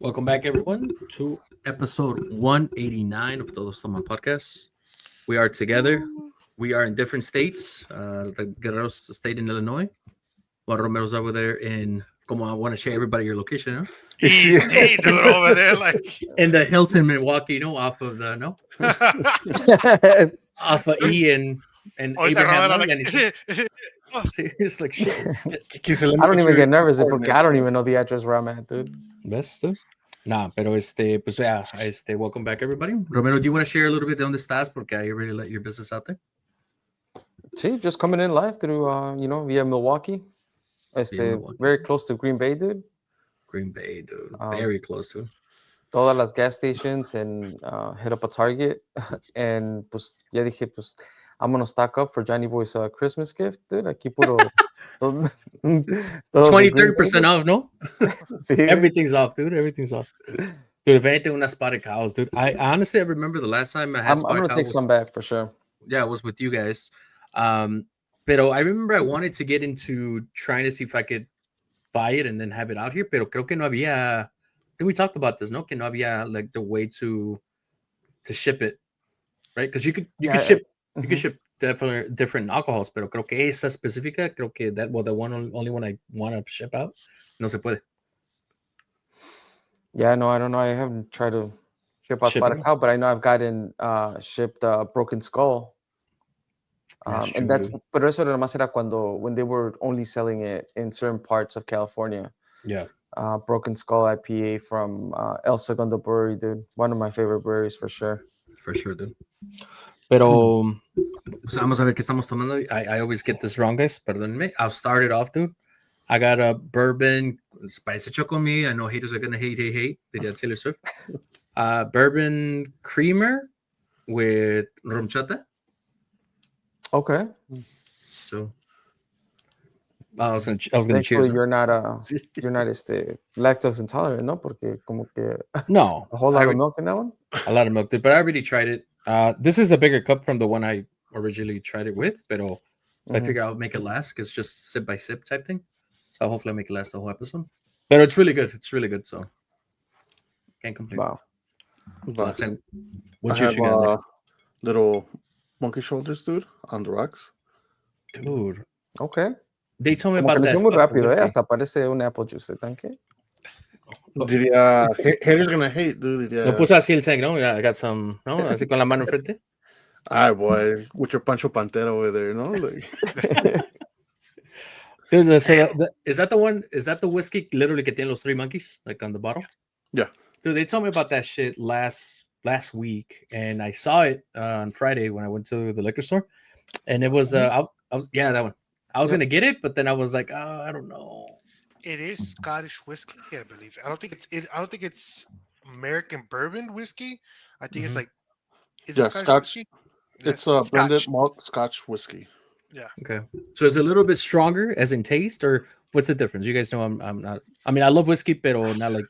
Welcome back, everyone, to episode 189 of Todos Toman podcast. We are together. We are in different states. The Guerrero state in Illinois. Juan Romero's over there in, como I want to share everybody your location, no? Easy, dude, over there, like. In the Hilton, Milwaukee, no? Off of the, no? Off of E and Ahorita Abraham, Romero, no? like. It's like, shit. I don't even get nervous porque I don't even know the address where I'm at, dude. Best, dude. Nah, pero pues yeah, welcome back, everybody. Romero, do you want to share a little bit de dónde estás? Porque I already let your business out there. See, just coming in live through, via Milwaukee. Milwaukee. Very close to Green Bay, dude. Green Bay, dude. Very close to. Todas las gas stations and hit up a Target. And pues ya dije, pues I'm gonna stock up for Johnny Boy's Christmas gift, dude. Aquí puro 20-30% off, no? Sí. Everything's off, dude. Everything's off. Dude, if anything, unas spotted cows, dude. I honestly, I remember the last time I had I'm gonna take some back for sure. Yeah, it was with you guys. Pero I remember I wanted to get into trying to see if I could buy it and then have it out here, pero creo que no había. I think we talked about this, no? Que no había like the way to ship it, right? Because you could ship definitely different alcohols, pero creo que esa específica, creo que the only one I want to ship out, no se puede. Yeah, no, I don't know. I haven't tried to ship out Spotted Cow, but I know I've gotten shipped Broken Skull. And that's, pero eso nada más era when they were only selling it in certain parts of California. Yeah. Broken Skull IPA from El Segundo Brewery, dude. One of my favorite breweries for sure. For sure, dude. Pero pues vamos a ver qué estamos tomando. I always get this wrong, guys. Perdónenme. I'll start it off, dude. I got a bourbon. Parece choco me. I know haters are gonna hate. Diría Taylor Swift. Bourbon creamer with rum chata. Okay. So I was gonna cheers. You're not lactose intolerant, no? Porque como que no, a whole lot of milk in that one. A lot of milk, dude. But I already tried it. This is a bigger cup from the one I originally tried it with, pero so I figure I'll make it last because it's just sip by sip type thing. So hopefully I'll make it last the whole episode. But it's really good. It's really good. So can't complain. Wow. What's I your have little monkey shoulders, dude, on the rocks. Dude. Okay. They told me about that. Muy rápido, hasta parece un apple juice, tanque. Diría, haters gonna hate, dude. Lo puso así el tank, no? Yeah, I got some, no? Así con la mano enfrente. All right, boy, with your Pancho Pantera over there, no? Like... Dude, is that the one? Is that the whiskey literally que tiene los three monkeys like on the bottle? Yeah. Dude, they told me about that shit last week, and I saw it on Friday when I went to the liquor store, and it was I was that one. I was gonna get it, but then I was like, oh, I don't know. It is Scottish whiskey, I believe. I don't think it's American bourbon whiskey. I think it's like Scotch. It's a blended malt Scotch whiskey. Yeah. Okay. So is it a little bit stronger as in taste, or what's the difference? You guys know I'm not. I mean, I love whiskey, pero not like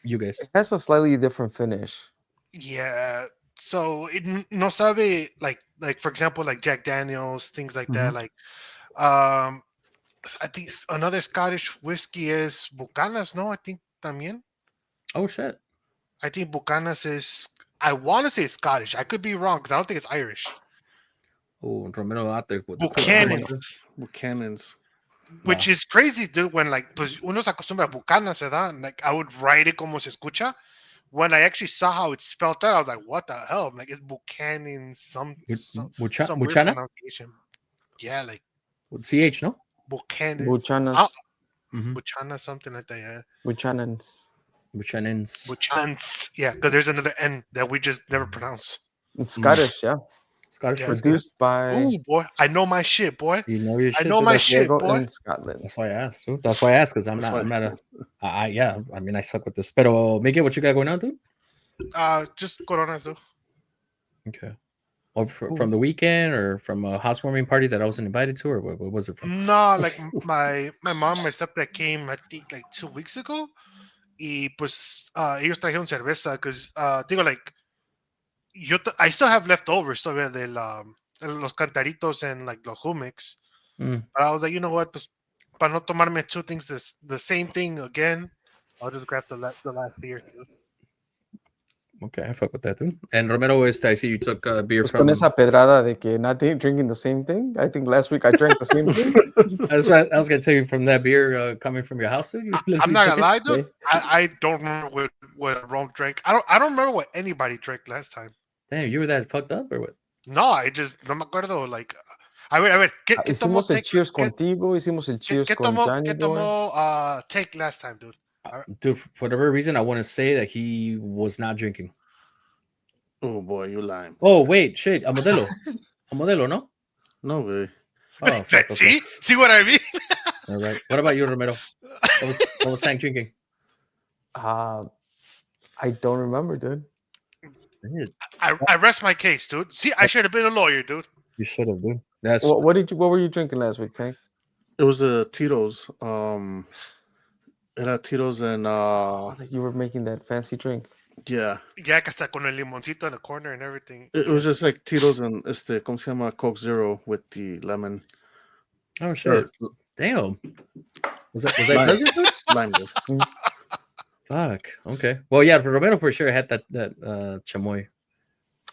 you guys. It has a slightly different finish. Yeah. So it no sabe like for example like Jack Daniels, things like that. Like I think another Scottish whiskey is Buchanas, no? I think también. Oh shit. I think Buchanas is, I want to say Scottish. I could be wrong because I don't think it's Irish. Oh, Romero out there with Buchanan's. Which is crazy, dude, when like pues uno se acostumbra a Buchanas, ¿verdad? Like I would write it como se escucha. When I actually saw how it's spelled out, I was like, what the hell? I'm like, it's Buchanan some weird pronunciation. Yeah, like with CH, no? Buchanas. Buchanas, something like that, yeah. Buchanans. Yeah, because there's another N that we just never pronounce. It's Scottish, yeah. Scottish produced by. Oh boy, I know my shit, boy. You know your shit. I know my shit, boy. In Scotland. That's why I asked. Dude. That's why I asked because I'm not I mean, I suck with this. Pero Miguel, what you got going on, dude? Just Coronas, though. Okay. Or from the weekend, or from a housewarming party that I wasn't invited to, or what was it from? No, like my mom, my stepdad came, I think, like 2 weeks ago. Y pues ellos trajeron cerveza because digo like I still have leftovers todavía de los cantaritos and like los humics. But I was like, you know what, pues para no tomarme two things the same thing again, I'll just grab the last beer. Dude. Okay, I fuck with that, dude. And Romero, I see you took beer Pues from. con esa pedrada de que not drinking the same thing. I think last week I drank the same thing. That's what I was gonna tell you from that beer coming from your house, dude. You I'm literally not took gonna it? lie, dude. Okay. I don't remember what Rome drank. I don't remember what anybody drank last time. Damn, you were that fucked up or what? No, I just no me acuerdo. Like, a ver, ¿qué tomó Hicimos el Take? cheers contigo, hicimos el cheers con Johnny ¿Qué Boy. tomó Take last time, dude? Dude, for whatever reason, I want to say that he was not drinking. Oh boy, you lying. Oh wait, shit, a modelo, no? No way. Oh, fuck, okay. See what I mean? All right. What about you, Romero? What was Tank drinking? I don't remember, dude. I rest my case, dude. See, I should have been a lawyer, dude. You should have, dude. That's What were you drinking last week, Tank? It was a Tito's. Era Tito's and You were making that fancy drink. yeah. Ya que hasta con el limoncito in the corner and everything. It was just like Tito's and ¿cómo se llama? Coke Zero with the lemon. oh shit. Or Damn. Was that Lime. pleasant, dude? lime, dude. Fuck. Okay. Well, yeah, Romero for sure had that chamoy.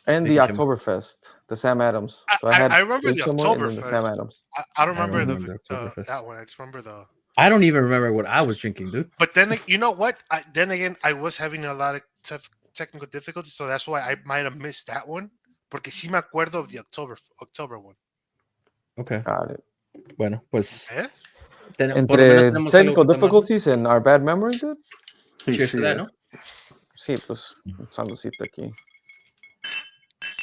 And the Thank you, Jim. Oktoberfest, the Sam Adams. So I remember eight the chamoy and then the Sam Oktoberfest. Adams. I don't remember remember Oktoberfest. that one. I just remember the. I don't even remember what I was drinking, dude. But then you know what? Then again, I was having a lot of technical difficulties, so that's why I might have missed that one. Porque sí me acuerdo of the October one. Okay. Got it. Bueno, pues. ¿Eh? Por lo menos Entre tenemos technical algo que tomar. difficulties and our bad memory, dude. Cheers to that, ¿no? Sí, pues, un sanducito aquí.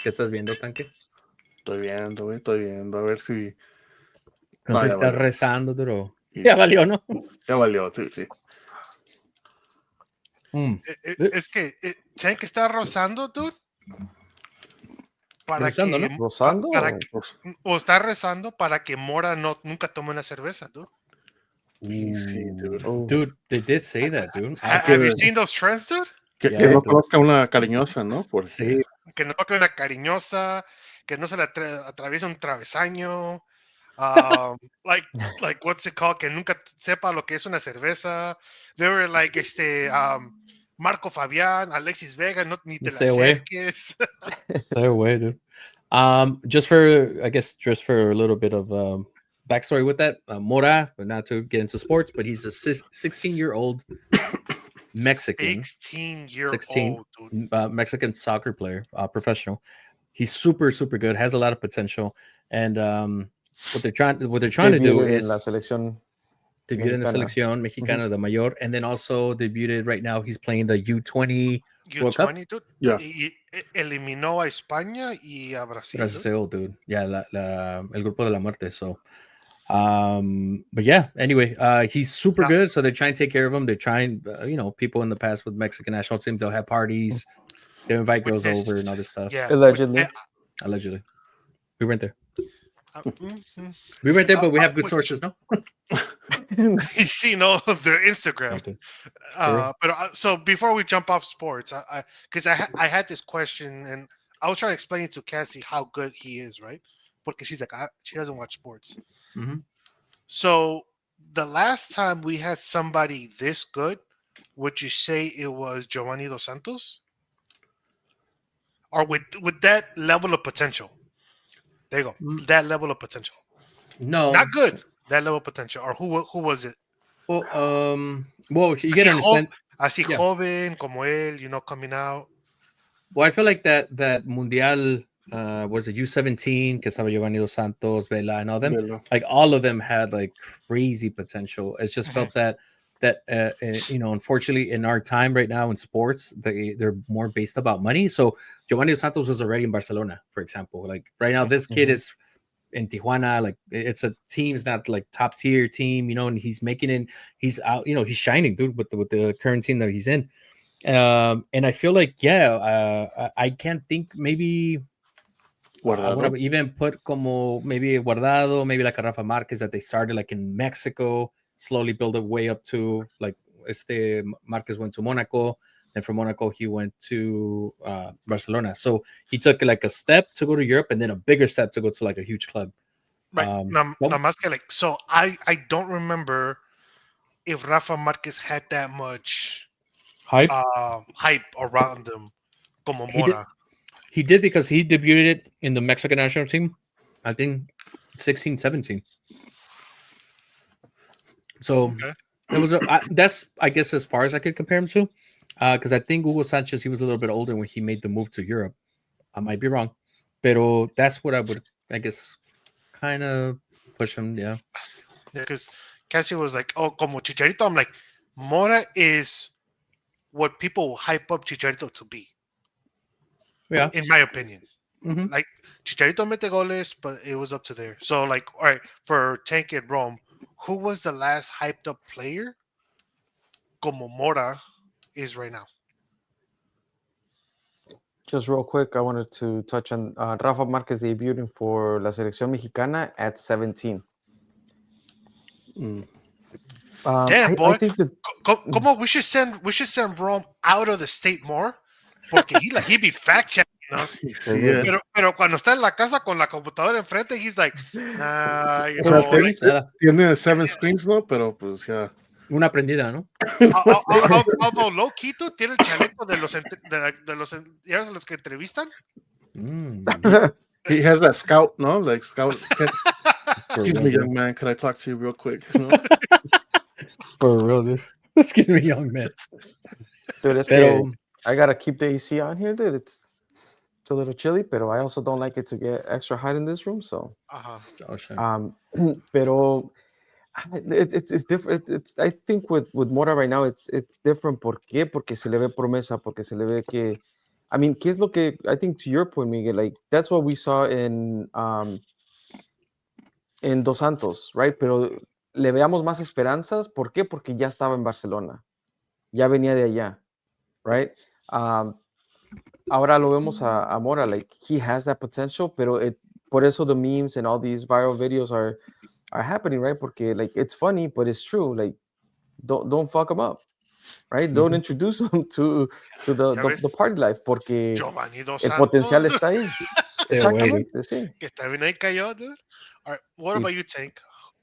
¿Qué estás viendo, Tanque? Estoy viendo, güey. Estoy viendo. A ver si. No No, sé ya si estás valió. rezando, pero. Sí. Ya valió, ¿no? Ya valió, sí. Es que tienen que estar rozando, dude. Para Rezando, que, ¿no? ¿Rozando? o estar rezando para que Mora nunca tome una cerveza, dude. Sí, dude. Oh. Dude, they did say that, dude. Have you seen those trends, dude? Que Yeah, no dude. conozca una cariñosa, ¿no? Porque Sí. Que no toque una cariñosa, que no se le atraviese un travesaño. Like what's it called? Que nunca sepa lo que es una cerveza. They were like Marco Fabián, Alexis Vega, ni te la Stay away. acerques. Stay away, dude. Just for a little bit of backstory with that, Mora, but not to get into sports, but he's a 16-year-old Mexican, 16-year-old, dude. Mexican soccer player, professional. He's super, super good, has a lot of potential, and what they're trying to do is la selección debut in the selección mexicana de mayor, and then also debuted right now. He's playing the U20 World Cup. U20, dude. Yeah. Y eliminó a España y a Brasil. Brasil, dude. Yeah, el grupo de la muerte. So, but yeah. Anyway, he's super good. So they're trying to take care of him. They're trying, people in the past with Mexican national team, they'll have parties, they'll invite girls over and all this stuff. Yeah, Allegedly. Allegedly, we weren't there. We weren't there, but we have good sources, no? You see, their Instagram. But so before we jump off sports, because I had this question and I was trying to explain to Cassie how good he is, right? Because she's like, she doesn't watch sports. Mm-hmm. So the last time we had somebody this good, would you say it was Giovanni Dos Santos? Or with that level of potential? There you go. That level of potential. No, not good. That level of potential. Or who was it? Well, you get to understand. Así joven como él, coming out. Well, I feel like that Mundial was the U17, que estaba Giovanni Dos Santos, Vela, and all them. Vela. Like all of them had like crazy potential. It's just felt that unfortunately in our time right now in sports, they're more based about money. So Giovanni Dos Santos was already in Barcelona, for example. Like right now, this kid is in Tijuana. Like it's a team, it's not like top tier team, and he's making it. He's out, he's shining, dude, with the current team that he's in. And I feel like I can't think maybe. I would have even put como maybe Guardado, maybe like a Rafa Marquez that they started like in Mexico, slowly build a way up to like Marquez went to Monaco, then from Monaco he went to Barcelona. So he took like a step to go to Europe and then a bigger step to go to like a huge club. Right. So I don't remember if Rafa Marquez had that much Hype. hype around him, como He did. Mora. He did because he debuted in the Mexican national team, I think 16, 17. So Okay. it was that's I guess as far as I could compare him to, because I think Hugo Sanchez he was a little bit older when he made the move to Europe. I might be wrong, but that's what I would I guess kind of push him. Yeah, Yeah, because Cassie was like, "Oh, como Chicharito." I'm like, Mora is what people hype up Chicharito to be, yeah. in my opinion. Hmm. Like Chicharito mete goles, but it was up to there. So like, all right, for Tank and Rome, who was the last hyped up player como Mora is right now? Just real quick, I wanted to touch on Rafa Marquez debuting for La Selección Mexicana at 17. Mm. Damn, I boy, think that como we should send Rome out of the state more, porque he be fact checking us. Sí, yeah. Pero cuando está en la casa con la computadora enfrente, he's like, nah, O sea, like, Screens, nada. tiene 7 screens, ¿no? Pero pues ya. Una prendida, ¿no? although low Quito tiene el chaleco de ¿ya ves los que entrevistan. Mm, He has that scout, no? Like scout. for Excuse real, me, dude. young man. Can I talk to you real quick? You know? For real, dude. Excuse me, young man. dude, es Pero que I gotta keep the AC on here, dude. It's a little chilly, pero I also don't like it to get extra hot in this room. So, Ajá. oh shit. pero it's different. It's I think with Mora right now, it's different. ¿Por qué? Porque se le ve promesa, porque se le ve que, I mean, ¿qué es lo que I think to your point, Miguel? Like that's what we saw in Dos Santos, right? Pero le veamos más esperanzas. ¿Por qué? Porque ya estaba en Barcelona, ya venía de allá, right? Ahora lo vemos a Mora, like he has that potential, pero por eso the memes and all these viral videos are happening, right? Porque like it's funny, but it's true. Like don't fuck him up, right? Don't introduce him to Ya the ves, party life, porque Giovanni Dos el Santos, potencial está ahí. Stay away, dude. Exactamente, sí. que también ahí cayó, dude. All right, what Y- about you, Tank?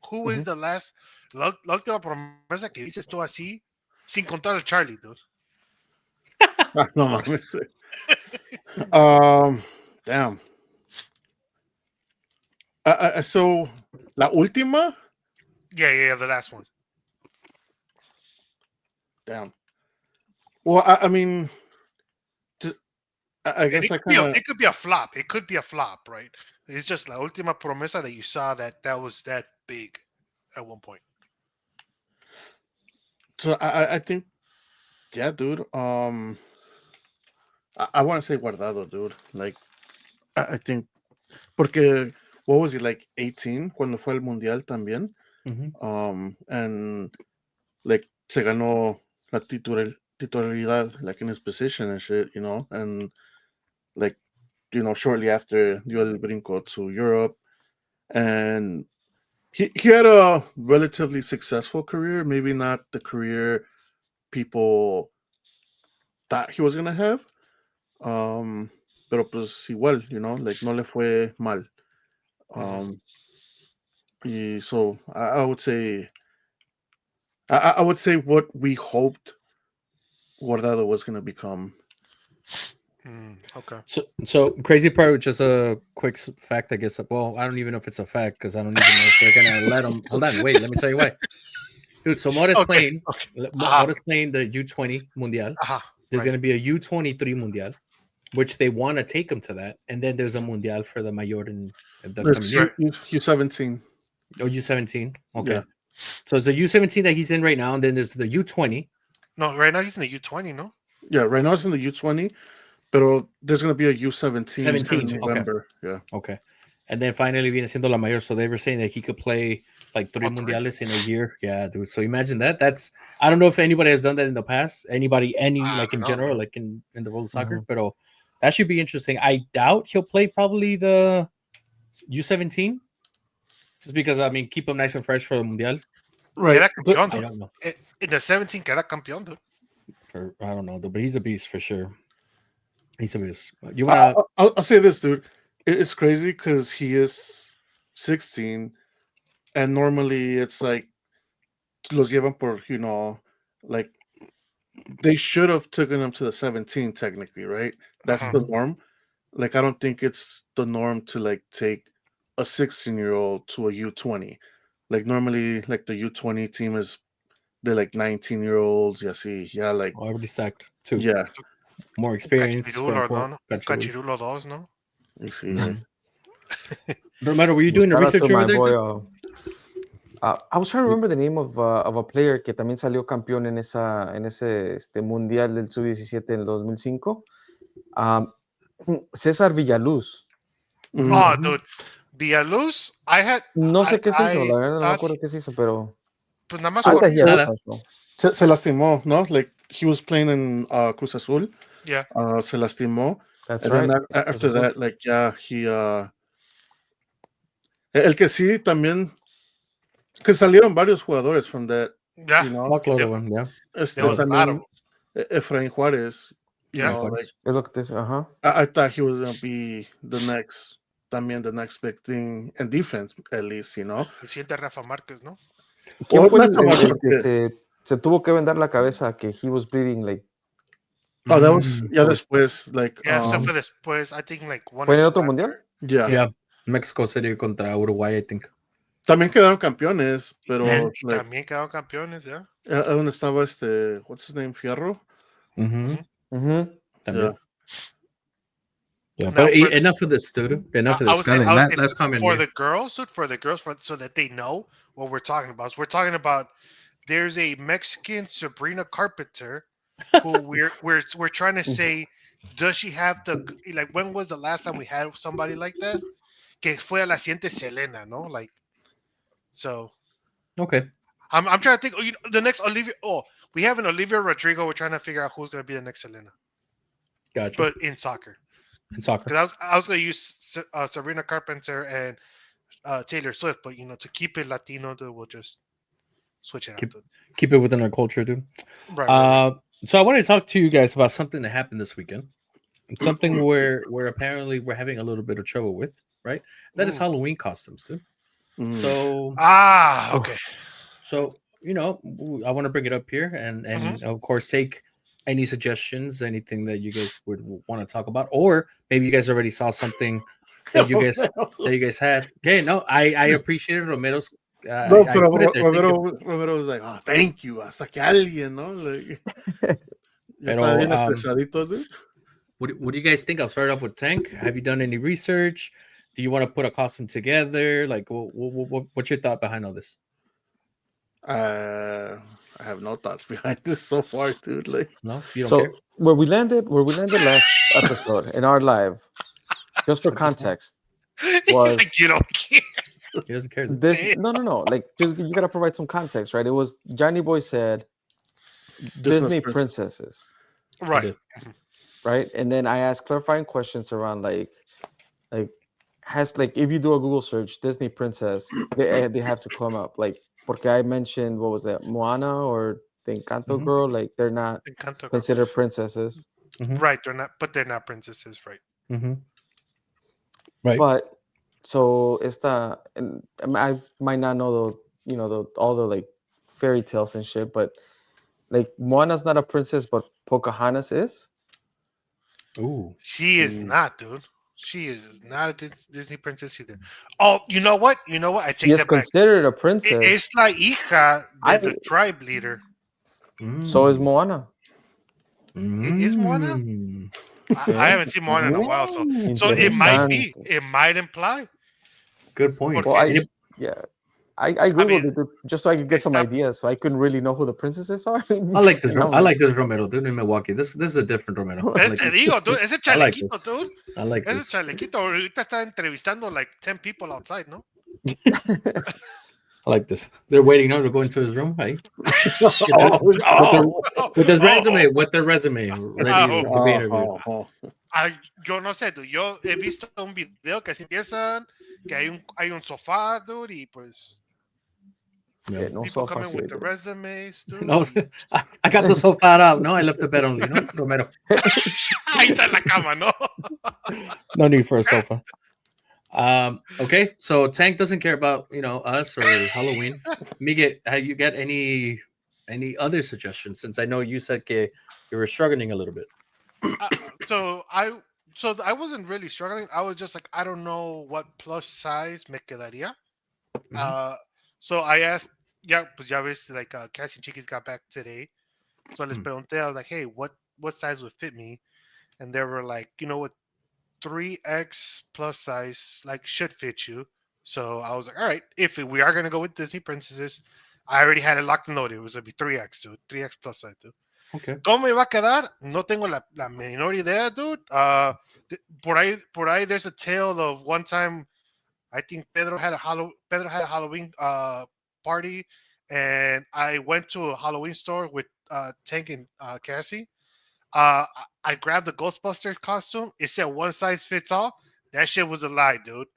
Who is the last, la última promesa que dices tú así, sin contar al Charlie, dude? Ah, no mames. Damn. So, la última? Yeah, the last one. Damn. Well, I mean, I And guess it I could, be kind of. it could be a flop. It could be a flop, right? It's just la última promesa that you saw that was that big at one point. So I think, yeah, dude. I want to say Guardado, dude. Like, I think, porque what was he like 18 cuando fue al mundial también, and like se ganó la titularidad like in his position and shit, you know, and like shortly after dio el brinco to Europe, and he had a relatively successful career, maybe not the career people thought he was gonna have. Pero pues igual, like no le fue mal. Um, y so I would say, I would say what we hoped Guardado was gonna become. Okay. So crazy part, just a quick fact, I guess. Well, I don't even know if it's a fact because I don't even know if they're gonna let him. Hold on, wait. Let me tell you why, dude. So Mora's Okay. playing. Aha. Mora's playing the U20 Mundial. Aha. There's Right. gonna be a U23 Mundial, which they want to take him to that, and then there's a Mundial for the mayor in the There's coming year. U17. Oh, U17. Okay. Yeah. So it's the U17 that he's in right now, and then there's the U20. No, right now he's in the U20, no? Yeah, right now it's in the U20, but there's gonna be a U17 17. in November. Yeah. Okay. And then finally viene siendo la mayor. So they were saying that he could play like 3 mundiales in a year. Yeah, dude. So imagine that. That's I don't know if anybody has done that in the past. Anybody, like in general, no. like in the world of soccer. But that should be interesting. I doubt he'll play probably the U17. Just because I mean keep him nice and fresh for the mundial. Right. Queda campeón, I dude. don't know. In the 17 queda campeón, dude. I don't know, but he's a beast for sure. He's a beast. You wanna I'll say this, dude. It's crazy because he is 16, and normally it's like los llevan por, like they should have taken them to the 17 technically, right? That's the norm. Like I don't think it's the norm to like take a 16-year-old to a U20. Like normally, like the U20 team is they're like 19-year-olds. Yeah, see, yeah, like Already sacked too. yeah, More experience. Quote Cachirulo, unquote. no? Cachirulo. Cachirulo 2, ¿no? you see, like, No matter, were you Well, doing the shout out research to over my there? boy. Dude? I was trying to remember the name of a player que también salió campeón en ese mundial del sub-17 en el 2005. César Villaluz. Oh, dude. Villaluz, No sé qué se hizo, I la verdad no me thought, acuerdo qué se hizo, pero pues nada más I thought he had Nada. potential. se lastimó, no? Like he was playing in Cruz Azul. Yeah. Se lastimó. That's And right. then after that, like, yeah, he el que sí también que salieron varios jugadores from that, Yeah. Claro, bueno, yeah. There was a lot of también Efraín Juárez, you Yeah. know, like Es lo que te dice, ajá. I thought he was gonna be the next big thing in defense, at least, you know. el siguiente Rafa Márquez, ¿no? ¿Quién Well, fue not so much el que porque- se tuvo que vendar la cabeza que he was bleeding like? Oh, that was Por- después, like, Yeah, so fue después, I think like one ¿Fue en or el otro two mundial? after. yeah. Yeah. Mexico City contra Uruguay, I think. También quedaron campeones, pero Y like, también quedaron campeones, ¿ya? ¿dónde estaba what's his name, Fierro? Mm-hmm. Ujú. También. Yeah, Now, but for- enough of this, dude. Enough of I this. was saying, Let's comment for here. the girls, dude, for so that they know what we're talking about. So we're talking about there's a Mexican Sabrina Carpenter who we're trying to say, does she have like when was the last time we had somebody like that? Que fue a la siguiente Selena, no? Like, so Okay. I'm trying to think. Oh, the next Olivia. Oh, we have an Olivia Rodrigo. We're trying to figure out who's going to be the next Selena, Gotcha. but in soccer. In soccer. Because I was going to use Sabrina Carpenter and Taylor Swift, but to keep it Latino, dude, we'll just switch it out. Dude. Keep it within our culture, dude. Right. So I wanted to talk to you guys about something that happened this weekend. It's something where apparently we're having a little bit of trouble with, right? That is Halloween costumes, dude. So okay. So I want to bring it up here and of course take any suggestions, anything that you guys would want to talk about, or maybe you guys already saw something that you guys had. Okay, no, I appreciate it. Romero's. No, I pero put it there. Romero was like, oh, thank you, hasta que alguien, ¿no? Like, ya Pero, está bien estresadito, dude. What do you guys think? I'll start off with Tank. Have you done any research? Do you want to put a costume together? Like, what's your thought behind all this? I have no thoughts behind this so far, dude. Like, no, you don't care. Where we landed last episode in our live, just for context, was like you don't care. He doesn't care. This no. Like, just you gotta provide some context, right? It was Johnny Boy said Disney princesses, Right. Right, and then I asked clarifying questions around like has like if you do a Google search Disney princess, they have to come up like porque I mentioned what was that Moana or the Encanto girl, like they're not considered princesses, right? They're not princesses, right? Right. But so and I might not know all the like fairy tales and shit, but like Moana's not a princess, but Pocahontas is. Ooh. She is not, dude. She is not a Disney princess either. Oh, you know what? I take that back. Considered a princess. Es la hija de the tribe leader. So is Moana. Is Moana? I haven't seen Moana in a while, so it might be. It might imply. Good point. Well, I googled it just so I could get some ideas, so I couldn't really know who the princesses are. I like this. I like this Romero, dude, in Milwaukee. This is a different Romero. Te digo, dude, ese chalequito, dude. I like this. Ese chalequito ahorita está entrevistando like 10 people outside, ¿no? I like this. They're waiting now to go into his room. Right? With his resume, ready to be interviewed. Yo no sé, dude. Yo he visto un video que así empiezan, que hay un sofá, dude, y pues no people coming with the resumes, dude. No, I got the sofa out. No, I left the bed only. No, Romero. Ahí está en la cama, ¿no? No need for a sofa. Okay, so Tank doesn't care about us or Halloween. Miguel, have you got any other suggestions? Since I know you said you were struggling a little bit. Uh, so I wasn't really struggling. I was just like, I don't know what plus size me quedaría. Mhm. Uh, so I asked, yeah, pues ya ves, like Cassie and Chiquis got back today. So I les Mm. pregunté, I was like, hey, what size would fit me? And they were like, you know what, 3X plus size like should fit you. So I was like, all right, if we are gonna go with Disney princesses, I already had it locked and loaded. It was gonna be 3X, dude, 3X plus size, dude. Okay. ¿Cómo me va a quedar? No tengo la menor idea, dude. Por ahí, there's a tale of one time. I think Pedro had a Halloween party, and I went to a Halloween store with Tank and Cassie. I grabbed the Ghostbusters costume. It said one size fits all. That shit was a lie, dude.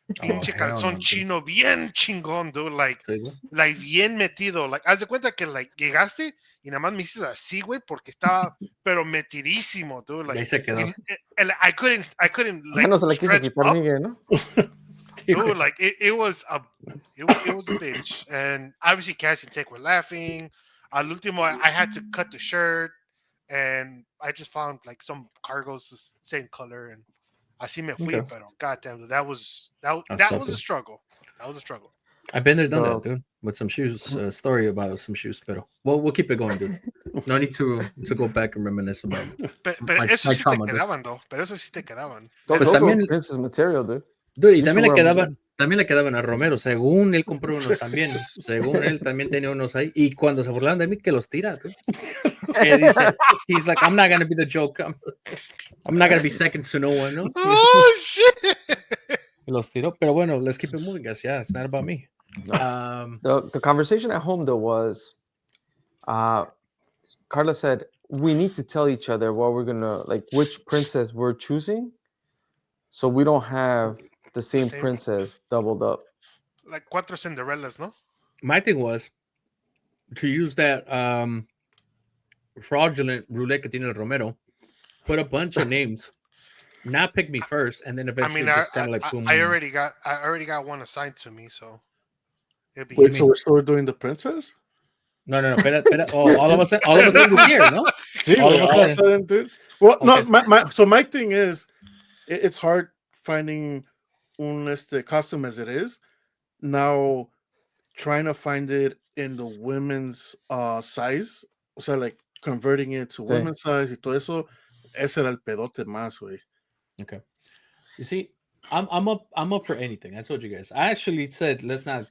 Oh Pinche hell calzón no, dude. chino bien chingón, dude. Sí, güey. Like bien metido. Like, haz de cuenta que like llegaste y nada más me hiciste así, güey, porque estaba pero metidísimo, dude. Y ahí Like, se quedó. and I couldn't Ya like no se la quiso stretch quitar up, Miguel, ¿no? Sí, güey. dude. Like it was a bitch. And obviously Cassie and Tech were laughing. Al último, I had to cut the shirt, and I just found like some cargos the same color, and así me fui. Okay. Pero goddamn, that was That's that tough, was a dude. struggle. That was a struggle. I've been there, done that, The dude. With some shoes. Story about some shoes, pero we'll keep it going, dude. No need to go back and reminisce about Pero eso my sí te trauma, dude. quedaban, though. Pero eso sí te quedaban. Tho- Pues those were también, princess material, dude. dude, y You should wear them again. también le quedaban a Romero. Según él compró unos también. Según él también tenía unos ahí. Y cuando se burlaban de mí, que los tira, dude. Él dice, he's like, I'm not gonna be the joke. I'm not gonna be second to no one, ¿no? Oh, shit! Y los tiró. Pero bueno, let's keep it moving, guys. Yeah, it's not about me. The conversation at home though was, Carla said we need to tell each other what we're gonna like, which princess we're choosing, so we don't have the same Same. princess doubled up. Like cuatro Cinderellas, ¿no? My thing was to use that fraudulent roulette que tiene el Romero, put a bunch of names, not pick me first, and then I eventually mean, just kind of like boom. I already got one assigned to me, so it'll be Wait, easy. so we're still doing the princess? No, espera. Oh, all of a sudden we're here, no? Sí, All güey, of a all of a sudden. sudden, dude. Well, no, Okay. so my thing is, it's hard finding un costume as it is. Now, trying to find it in the women's size, o sea, like converting it to Sí. women's size y todo eso, ese era el pedote más, güey. Okay. You see, I'm up for anything. I told you guys. I actually said let's not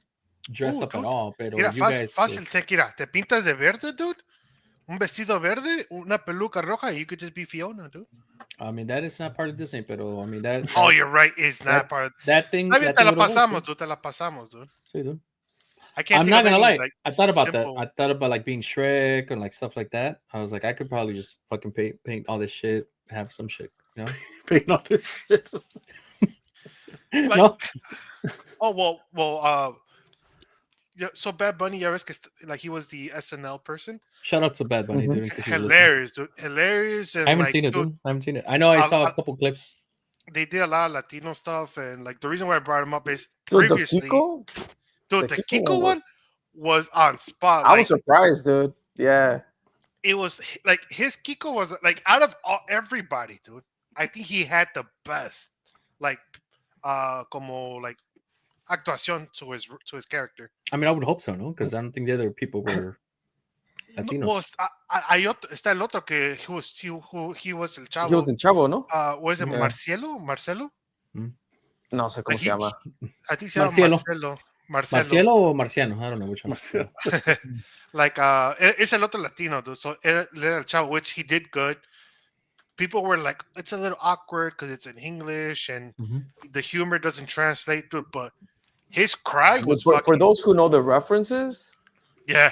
dress up at dude. all, pero Mira, you guys. fácil, mira, te pintas de verde, dude. Un vestido verde, una peluca roja, and you could just be Fiona, dude. I mean, that is not part of Disney, pero I mean that. Oh, you're right. It's not part of. That thing. I mean, That te thing la would have worked, pasamos, dude. Te la pasamos, dude. dude. Sí, dude. I can't I'm think not of gonna any lie. like I thought about simple. that. I thought about like being Shrek and like stuff like that. I was like, I could probably just fucking paint all this shit, have some shit, you know? Paint all this shit. Like, No? Oh well. Yeah. So Bad Bunny, ya ves que like he was the SNL person. Shout out to Bad Bunny, Mhm. dude. in case he's listening. Hilarious, dude. Hilarious, and I haven't like, seen it, dude, dude. I haven't seen it. I know I saw a I'll- couple clips. they did a lot of Latino stuff, and like the reason why I brought him up is Dude, the previously, Kiko, dude, the Kiko Kiko one was. was on spot. I Like, was surprised, dude. Yeah. it was like his Kiko was like out of everybody, dude. I think he had the best, like, como like actuación to his character. I mean, I would hope so, no? Because I don't think the other people were No, Latinos. well, está el otro que he was el chavo. He was in Chavo, ¿no? Was it Yeah. Marcelo? No sé cómo se llama. I think se llama Marcielo. Marcelo. Marcielo or Marciano? I don't know which one. Like, es el otro Latino, dude. So era el chavo, which he did good. People were like, it's a little awkward because it's in English and the humor doesn't translate to it, but his cry was For those who know the references, yeah.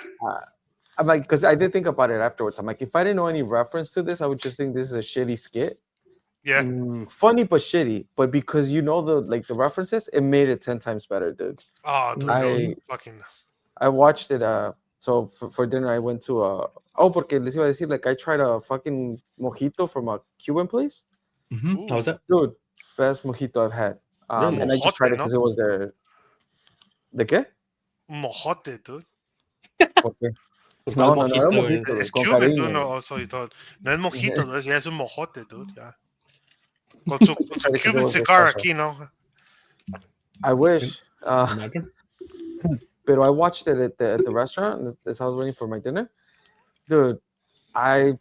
I'm like, because I did think about it afterwards. I'm like, if I didn't know any reference to this, I would just think this is a shitty skit. Yeah. Funny but shitty. But because you know the references, it made it 10 times better, dude. Oh, dude, no, fucking. I watched it. So for dinner, I went to porque les iba a decir, like, I tried a fucking mojito from a Cuban place. How was that? Dude, best mojito I've had. Really? And I just tried it Mojote, because no? it was there. ¿De qué? Mojote, dude. ¿Por qué? Pues No, cuál no, no, era mojito mojito, es. dude, It's con Cuban, dude. cariño. No, so you thought. No es mojito, dude. Ya es un mojote, dude. Yeah. Con I su tried it because it Cuban was so cigar special. aquí, no? I wish. Imagine. But I watched it at the restaurant as I was waiting for my dinner. Dude, I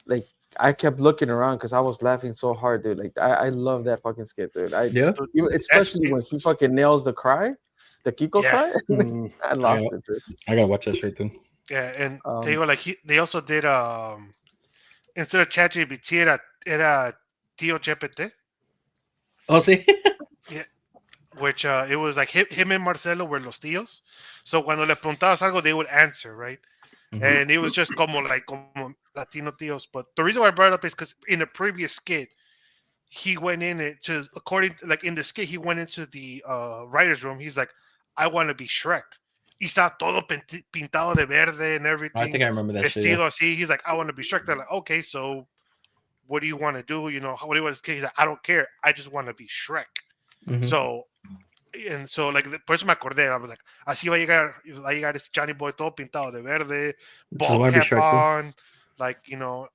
like I kept looking around because I was laughing so hard, dude. Like I love that fucking skit, dude. Yeah. Dude, Especially when he fucking nails the Kiko Yeah. cry. Mm. I lost it, dude. I gotta watch that shit too. Yeah, and Um, they were like they also did instead of ChatGPT era Tío GPT, Oh, sí. which it was like him and Marcelo were los tíos. So cuando le preguntabas algo, they would answer, right? And it was just como Latino tíos. But the reason why I brought it up is because in the previous skit, he went in it to according like in the skit, he went into the writer's room. He's like, I want to be Shrek. Y está todo pintado de verde and I everything. think I remember that shit. Vestido Yeah. así. He's like, I want to be Shrek. They're like, okay, so what do you want to do? You know, what do you want to He's like, I don't care. I just want to be Shrek. So, and so, like, por eso me acordé. I was like, así va a llegar este Johnny Boy todo pintado de verde, Just ball wanna be cap Shrek, dude. on, like, you know.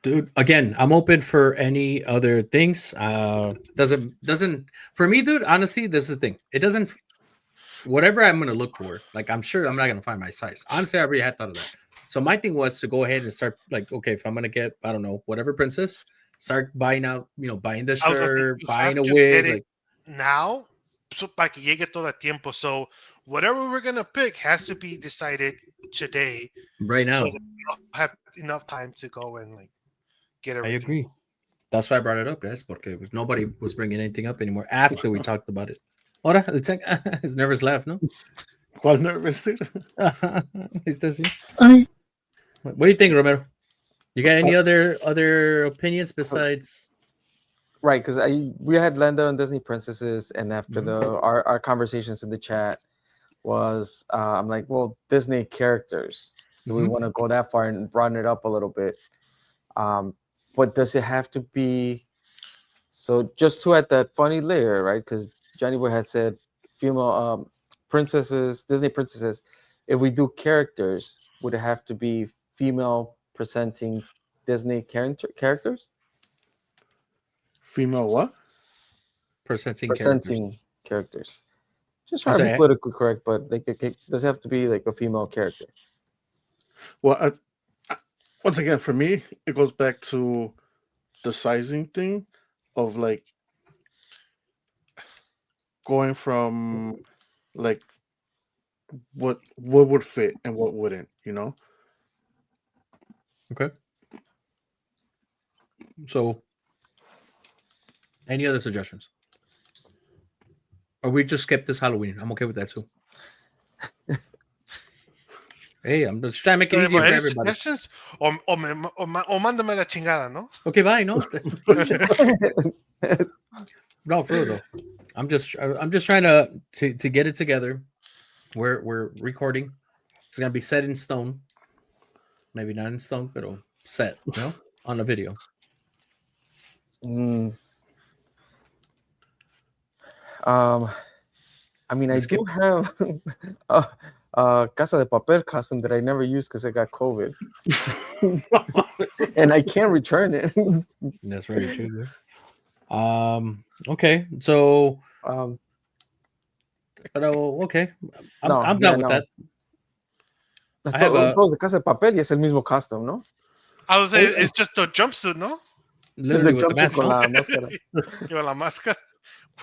Dude, again, I'm open for any other things. Doesn't for me, dude. Honestly, this is the thing. It doesn't. Whatever I'm gonna look for, like I'm sure I'm not gonna find my size. Honestly, I already had thought of that. So my thing was to go ahead and start like, okay, if I'm gonna get, I don't know, whatever princess, start buying out, buying the I was gonna say, shirt, you buying have a to wig, get it like now, so para que llegue todo el tiempo. So, whatever we're gonna pick has to be decided today, right so now. that we'll have enough time to go and like get I everything. agree. That's why I brought it up, guys, because nobody was bringing anything up anymore after we talked about it. Ahora, it's like his nervous laugh, no? ¿Cuál nervous, dude? ¿Viste así? What do you think, Romero? You got any other opinions besides? right, because we had landed on Disney princesses, and after our conversations in the chat was I'm like, well, Disney characters. Do we want to go that far and broaden it up a little bit? But does it have to be so just to add that funny layer, right? Because Johnny Boy had said female princesses, Disney princesses. If we do characters, would it have to be female presenting Disney characters? Female what? Presenting characters. Just trying to be politically correct, but like it does have to be like a female character. Well, once again, for me, it goes back to the sizing thing of like going from like what would fit and what wouldn't, you know? Okay. So, any other suggestions? Or we just skip this Halloween? I'm okay with that too. Hey, I'm just trying to make it easier for Any everybody. suggestions? O mándame la chingada, ¿no? Okay, bye. No, no, for real though. I'm just trying to get it together. We're recording. It's gonna be set in stone. Maybe not in stone, but set, on a video. I mean, I do have Casa de Papel costume that I never used because I got COVID, and I can't return it. That's very true. Okay, so okay, I'm done with that. I have a Casa de Papel y es el mismo costume, ¿no? I was saying it's just a jumpsuit, ¿no? Literally the with the mask con on. la máscara. Con la máscara.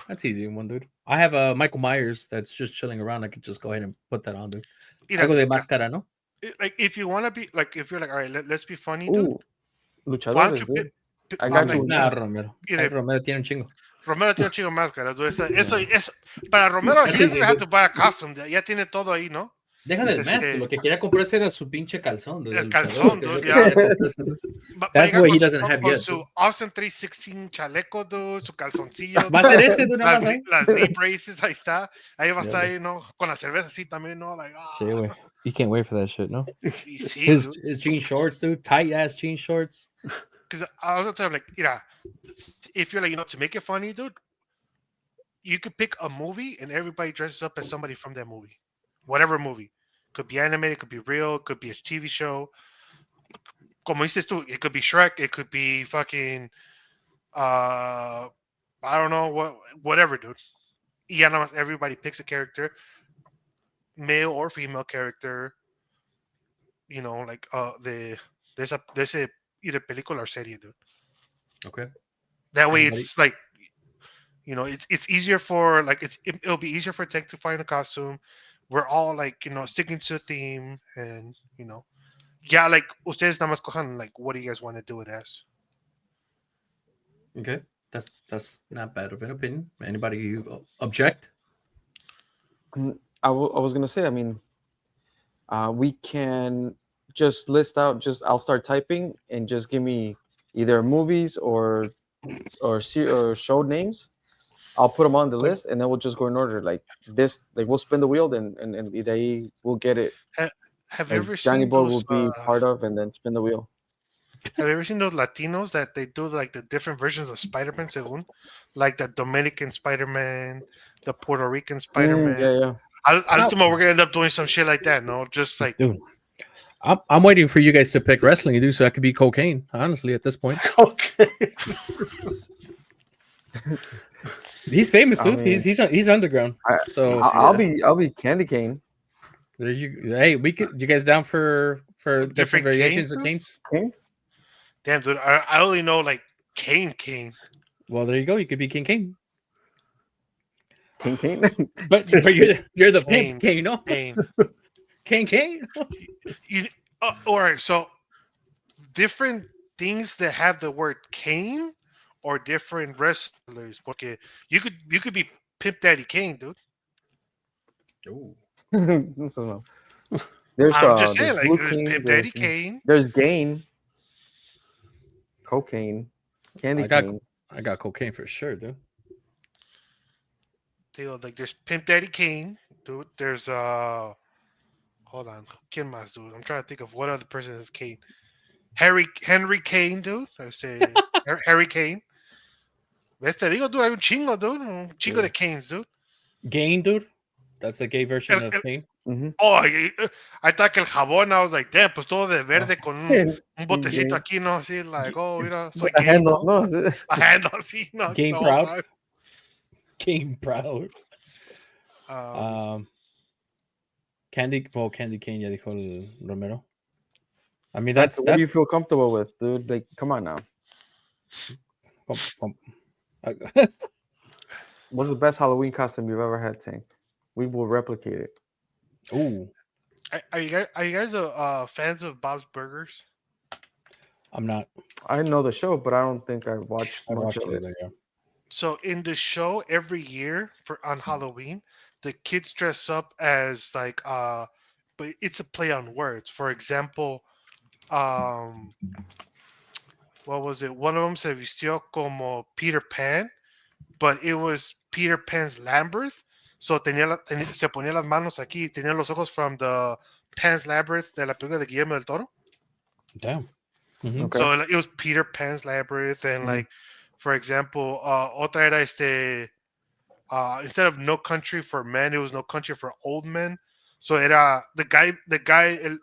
That's easy one, dude. I have a Michael Myers that's just chilling around. I could just go ahead and put that on, dude. Algo de máscara, ¿no? Like if you want to be like, if you're like, all right, let's be funny, dude. Luchadores, dude. I got you. Nah, Romero. Romero tiene un chingo. Romero tiene un chingo de máscaras. Eso, para Romero, he doesn't have to buy a costume. Ya tiene todo ahí, ¿no? Deja del mask. Lo que quería comprarse era su pinche calzón. El calzón, dude, ya. That's what he doesn't have yet. Con su Austin 316 chaleco, dude, su calzoncillo. Va a ser ese, dude, nada más. Las knee braces, ahí está. Ahí va a estar ahí, ¿no? Con la cerveza así también, ¿no? Like, sí, güey. You can't wait for that shit, ¿no? Sí, his jean shorts, dude. Tight-ass jean shorts. Because I was going to like, if you're like, to make it funny, dude, you could pick a movie and everybody dresses up as somebody from that movie, whatever movie. Could be animated, could be real, could be a TV show. Como dices tú, it could be Shrek, it could be fucking I don't know whatever, dude. Y ya nada más everybody picks a character, male or female character, like there's a either película or serie, dude. Okay. That way Anybody? it's like it's easier for like it'll be easier for Tech to find a costume. We're all like sticking to a theme, and yeah, like ustedes nada más cojan like what do you guys want to do it as? Okay. That's not bad of an opinion. Anybody object? I was gonna say. I mean, we can just list out. Just I'll start typing and just give me either movies or show names. I'll put them on the list and then we'll just go in order. Like this, like we'll spin the wheel and de ahí we'll get it. Have you Like ever Johnny seen Boy those? will be part of and then spin the wheel. Have you ever seen those Latinos that they do like the different versions of Spider-Man, según? Like the Dominican Spider-Man, the Puerto Rican Spider-Man. Yeah. Ultimo, we're gonna end up doing some shit like that, no? Just like, Dude, I'm waiting for you guys to pick wrestling, dude, so I could be Cocaine. Honestly, at this point, Okay. he's famous, I dude. mean, He's underground. So I'll be Candy Cane. there you. Hey, we could. You guys down for different Different variations Canes, of Canes? Canes? damn, dude, I only know like Kane. Well, there you go. You could be King Kane. Cane. But you're the Kane. pimp, Kane, no? Kane. Kane. All right, so different things that have the word Kane or different wrestlers. Porque you could be Pimp Daddy Kane, dude. Ooh. So, there's I'm just saying, there's like Blue there's Cane, Pimp Daddy Kane. there's Gain, Cocaine, Candy Cane. I got cocaine for sure, dude. Like there's Pimp Daddy Kane, dude. There's hold on, ¿Quién más, dude? I'm trying to think of what other person is Kane. Henry Kane, dude. I say Harry Kane. ¿Ves? Te digo, dude, hay un chingo, dude. Un chingo de Kanes, dude. Gain, dude. That's the gay version of Kane. Oh, I thought que el jabón, I was like, damn, pues todo de verde con un botecito aquí, ¿no? Así, like, oh, mira, soy A gay, handle, ¿no? no. A handle, así, ¿no? Game the whole proud. time. Game proud. Candy Cane, ya dijo el Romero. I mean, that's what do you feel comfortable with, dude? Like, come on now. What's the best Halloween costume you've ever had, Tank? We will replicate it. Ooh. Are you guys fans of Bob's Burgers? I'm not. I know the show, but I don't think I watched much of it. Either, yeah. So in the show, every year on Halloween, the kids dress up as like but it's a play on words. For example, what was it? One of them se vistió como Peter Pan, but it was Peter Pan's Labyrinth. So se ponía las manos aquí, tenía los ojos from the Pan's Labyrinth de la película de Guillermo del Toro. Damn. Okay. So it was Peter Pan's Labyrinth, and like, for example, otra era instead of No Country for Men, it was No Country for Old Men. So era the guy, el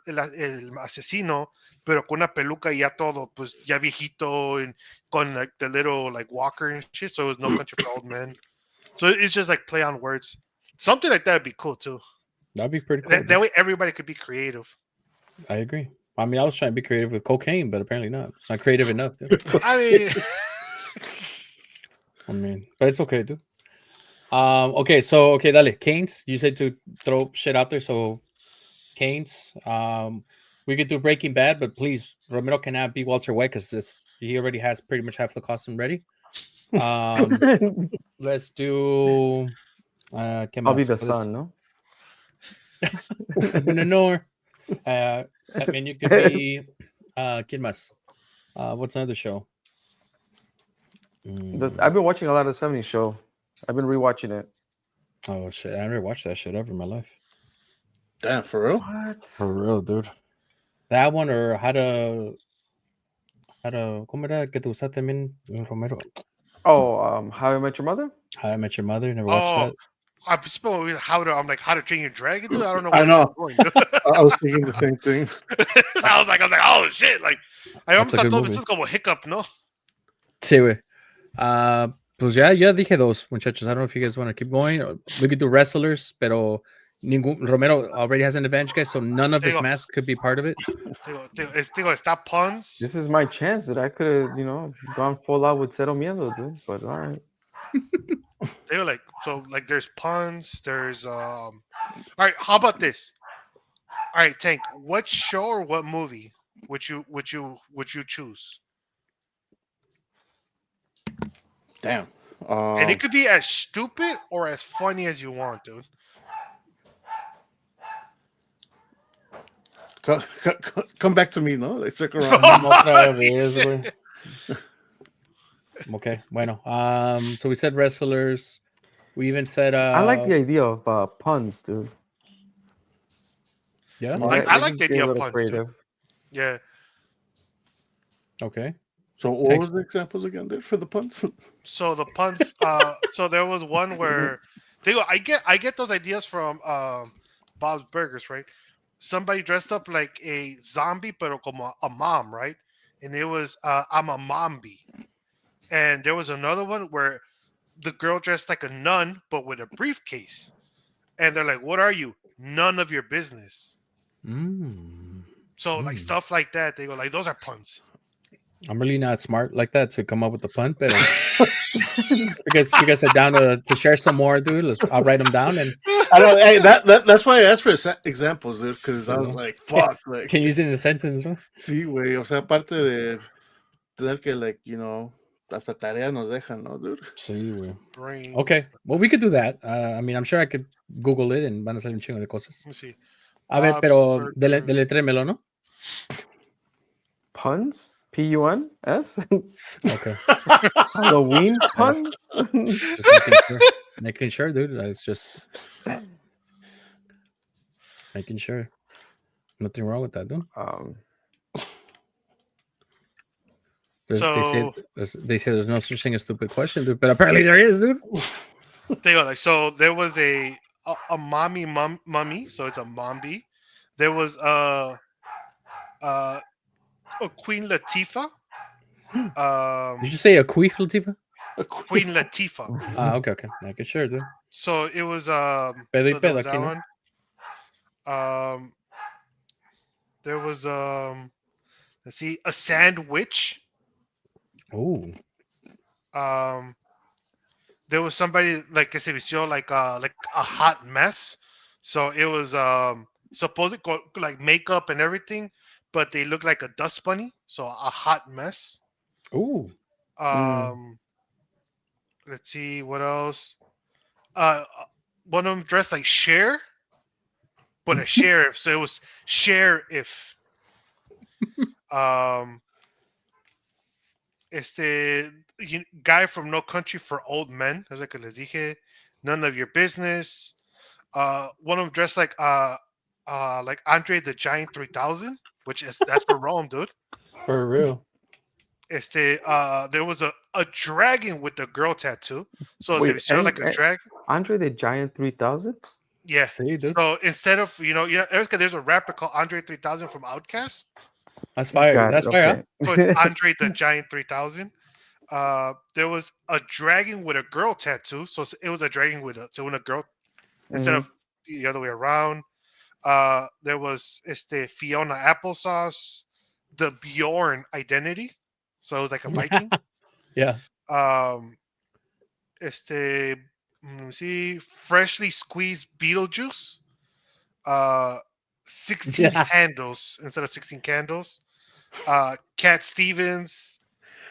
asesino, pero con una peluca y ya todo, pues ya viejito, and con like the little like walker and shit. So it was No Country for Old Men. So it's just like play on words. Something like that would be cool too. That'd be pretty cool. That way everybody could be creative. I agree. I mean, I was trying to be creative with cocaine, but apparently not. It's not creative enough, dude. I mean, but it's okay, dude. Okay, dale. Canes. You said to throw shit out there, so Canes. We could do Breaking Bad, but please, Romero cannot be Walter White because he already has pretty much half the costume ready. Let's do. I'll be the son, no? No. I mean, you could be. ¿Quién más? What's another show? I've been watching a lot of the 70s show. I've been rewatching it. Oh shit! I never watched that shit ever in my life. Damn, for real? What? For real, dude. That one or how to ¿Cómo era que te gusta también, Romero? Oh, How I Met Your Mother? How I Met Your Mother. Never watched Oh, that. I'm spelling I'm like How to Train Your Dragon, dude. I don't know I where this is know. going, dude. I was thinking the same thing. So I was like, oh shit! Like, I That's almost a thought good todo movie. esto es como hiccup, no? Sí, güey. Pues ya dije dos, muchachos. I don't know if you guys want to keep going. We could do wrestlers, pero Romero already has an advantage, guys, so none of his Digo, masks could be part of it. está puns. This is my chance that I could have, gone full out with Cero Miedo, dude. But all right. They were like, so like there's puns. There's All right, how about this? All right, Tank. What show or what movie would you choose? Damn. And it could be as stupid or as funny as you want, dude. Come back to me, no? Like circle around. Otra vez, güey. Okay, bueno. So we said wrestlers. We even said I like the idea of puns, dude. yeah. I like just the be a idea of little puns, creative. too. Yeah. Okay. So what was the examples again there for the puns? So the puns. So there was one where I get those ideas from Bob's Burgers, right? Somebody dressed up like a zombie, pero como a mom, right? And it was I'm a mombi. And there was another one where the girl dressed like a nun, but with a briefcase. And they're like, "What are you? None of your business." So like stuff like that, they go like, "Those are puns." I'm really not smart like that to come up with the pun, but because you guys are down to share some more, dude, I'll write them down and I don't. Hey, that's why I asked for examples, dude, because I was like, fuck, like, can use it in a sentence, ¿no? sí, güey. O sea, aparte de tener que, like, hasta tarea nos dejan, ¿no, dude? Sí, güey. Brain. Okay, well, we could do that. I mean, I'm sure I could Google it and van a salir un chingo de cosas. Let me see. A ver, Bob's pero Burgers. deletrémelo, ¿no? Puns? P-U-N-S? Okay. Halloween puns? Just making sure, dude. It's just making sure. Nothing wrong with that, dude. So they say there's no such thing as stupid question, dude, but apparently there is, dude. they go like, so there was a mummy, so it's a mombi. There was a Queen Latifah. Did you say a queef, Latifah? Queen Latifah. Okay. Making sure, dude. So it was Pedo y so there was peda aquí, that ¿no? one. There was let's see, a sandwich. Ooh. There was somebody like que se vistió like a hot mess. So it was supposed to go like makeup and everything, but they look like a dust bunny, so a hot mess. Ooh. Let's see what else. One of them dressed like Cher, but a sheriff, so it was sheriff. Guy from No Country for Old Men. Es lo que les dije. None of your business. One of them dressed like Andre the Giant 3000, that's for Rome, dude. For real. There was a dragon with a girl tattoo. So Wait, it was like a dragon. Andre the Giant 3000? Yeah. See, dude. So instead of there's a rapper called Andre 3000 from Outkast. That's fire. That's fire. So it's Andre the Giant 3000. There was a dragon with a girl tattoo. So it was a dragon with a girl instead of the other way around. There was Fiona Applesauce, the Bjorn identity. So it was like a Viking. Yeah. Let me see, freshly squeezed Beetlejuice. 16 handles instead of 16 candles. Cat Stevens.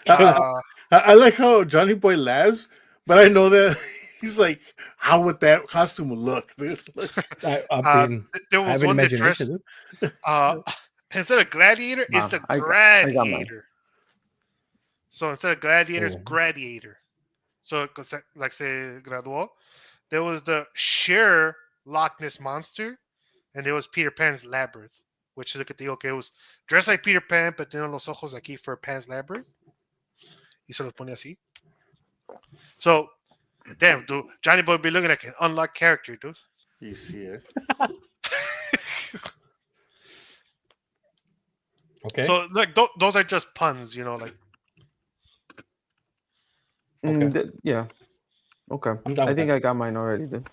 I like how Johnny Boy laughs, but I know that he's like, how would that costume look, dude? There was one that dressed. Instead of gladiator, it's the gladiator. So instead of gladiator, it's gladiator. So like se graduó. There was the Cher Loch Ness Monster, and there was Peter Pan's Labyrinth, which is lo que te digo que it was dressed like Peter Pan, but tiene los ojos aquí for Pan's Labyrinth. Y se los pone así. So Damn, dude, Johnny Boy be looking like an unlocked character, dude. You see it. Okay. So like those are just puns, you know, like Okay. Yeah. Okay. I'm done I with think that. I got mine already. Then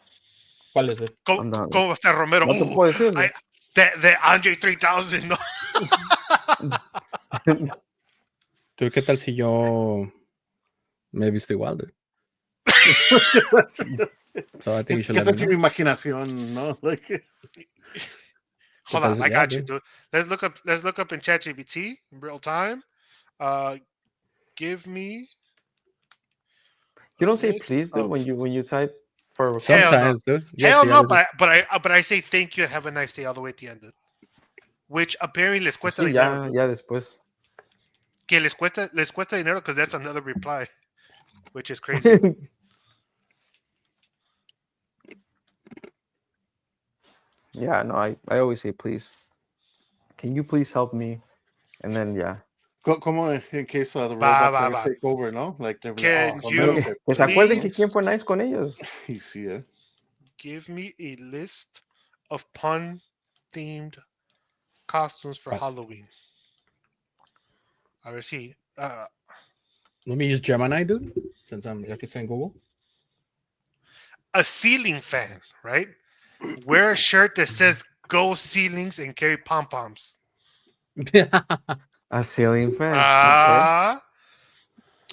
¿Cuál es it? go I'm done. go with that Romero. No te puedo decir. I, the Andre 3000, no. Dude, ¿qué tal si yo me he visto igual, dude? So I think you should ¿Qué let tal me si know. mi imaginación, no? Like, Hold tal on, si- I yeah, got you, dude. dude. Let's look up in ChatGPT in real time. Give me You a don't say list please, dude, of when you type for a hell comment? no. Sometimes, dude. Yes, Hell yeah. no, but I say thank you and have a nice day all the way at the end, dude. Which apparently les cuesta Sí, dinero, dude. ya después. Que les cuesta dinero because that's another reply, which is crazy. Yeah, no, I always say please. Can you please help me? And then yeah. como in case the Va, robots va, ever va. take over, no? Like, they're like, Can oh, you Romero Que said, se acuerden que please quién fue nice con ellos. you see it. give me a list of pun themed costumes for Halloween? A ver si. Let me use Gemini, dude. Since I'm ya que estoy en Google. A ceiling fan, right? Wear a shirt that says "Go Ceilings" and carry pom poms. A ceiling fan.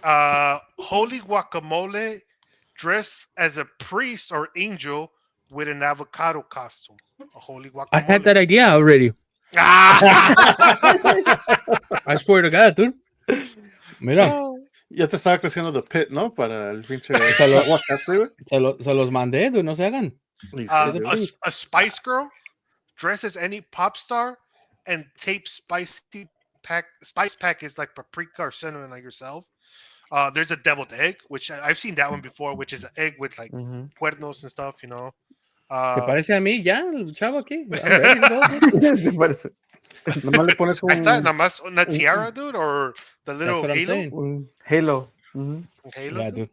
Okay. Holy guacamole, dress as a priest or angel with an avocado costume. A holy I had guacamole. that idea already. I swear to God, dude. Mira, Ya te estaba creciendo the pit, ¿no? Para el pinche Se lo- aguacate, güey. se los mandé, dude. No se hagan. Y Uh, sí, the a, dude. truth. a Spice Girl, dress as any pop star, and tape spice pack is like paprika or cinnamon like yourself. There's a deviled egg, which I've seen that one before, which is an egg with like Mhm. cuernos and stuff, you know. Se Uh, parece a mí, ya, el chavo aquí. I'm ready to go, dude. Se parece Nomás le pones I thought un... nada más una tiara, dude, or the That's little what I'm halo. saying. un Halo. Mhm. Halo, Yeah, dude. dude.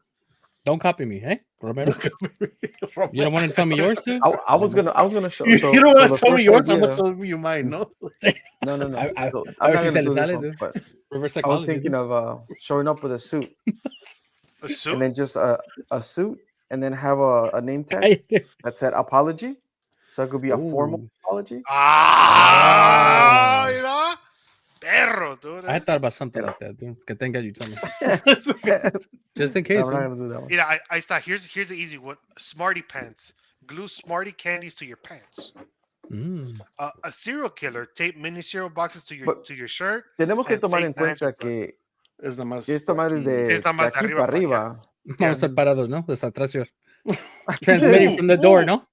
Don't copy me, hey, Romero. You don't Romero. want to tell me yours, dude? I was gonna show. You So, don't so want the to tell me first yours, I'm idea. going to tell you mine, ¿no? No. A So, I'm ver not si se gonna le do this sale, one, dude. but Reverse I was psychology. thinking Dude. of showing up with a suit, A and suit. then just a suit, and then have a name tag Cállate. that said apology, so it could be a formal Ooh. apology. Ah, Oh. you know, perro, dude. I had thought about something like that, dude. Que tenga you tell me. Just in No, case, I'm not dude. gonna do that one. Yeah, I thought here's the easy one. Smarty pants. Glue Smarty candies to your pants. Mm. A serial killer tape mini cereal boxes to But your shirt. tenemos que And tomar fake en knives cuenta with blood. que Es nada más esta madre es aquí. Es nada de más de aquí arriba para para allá. arriba. Vamos a estar parados, ¿no? Desde atrás, yo. Transmitting Ooh, from the door, ooh. ¿no?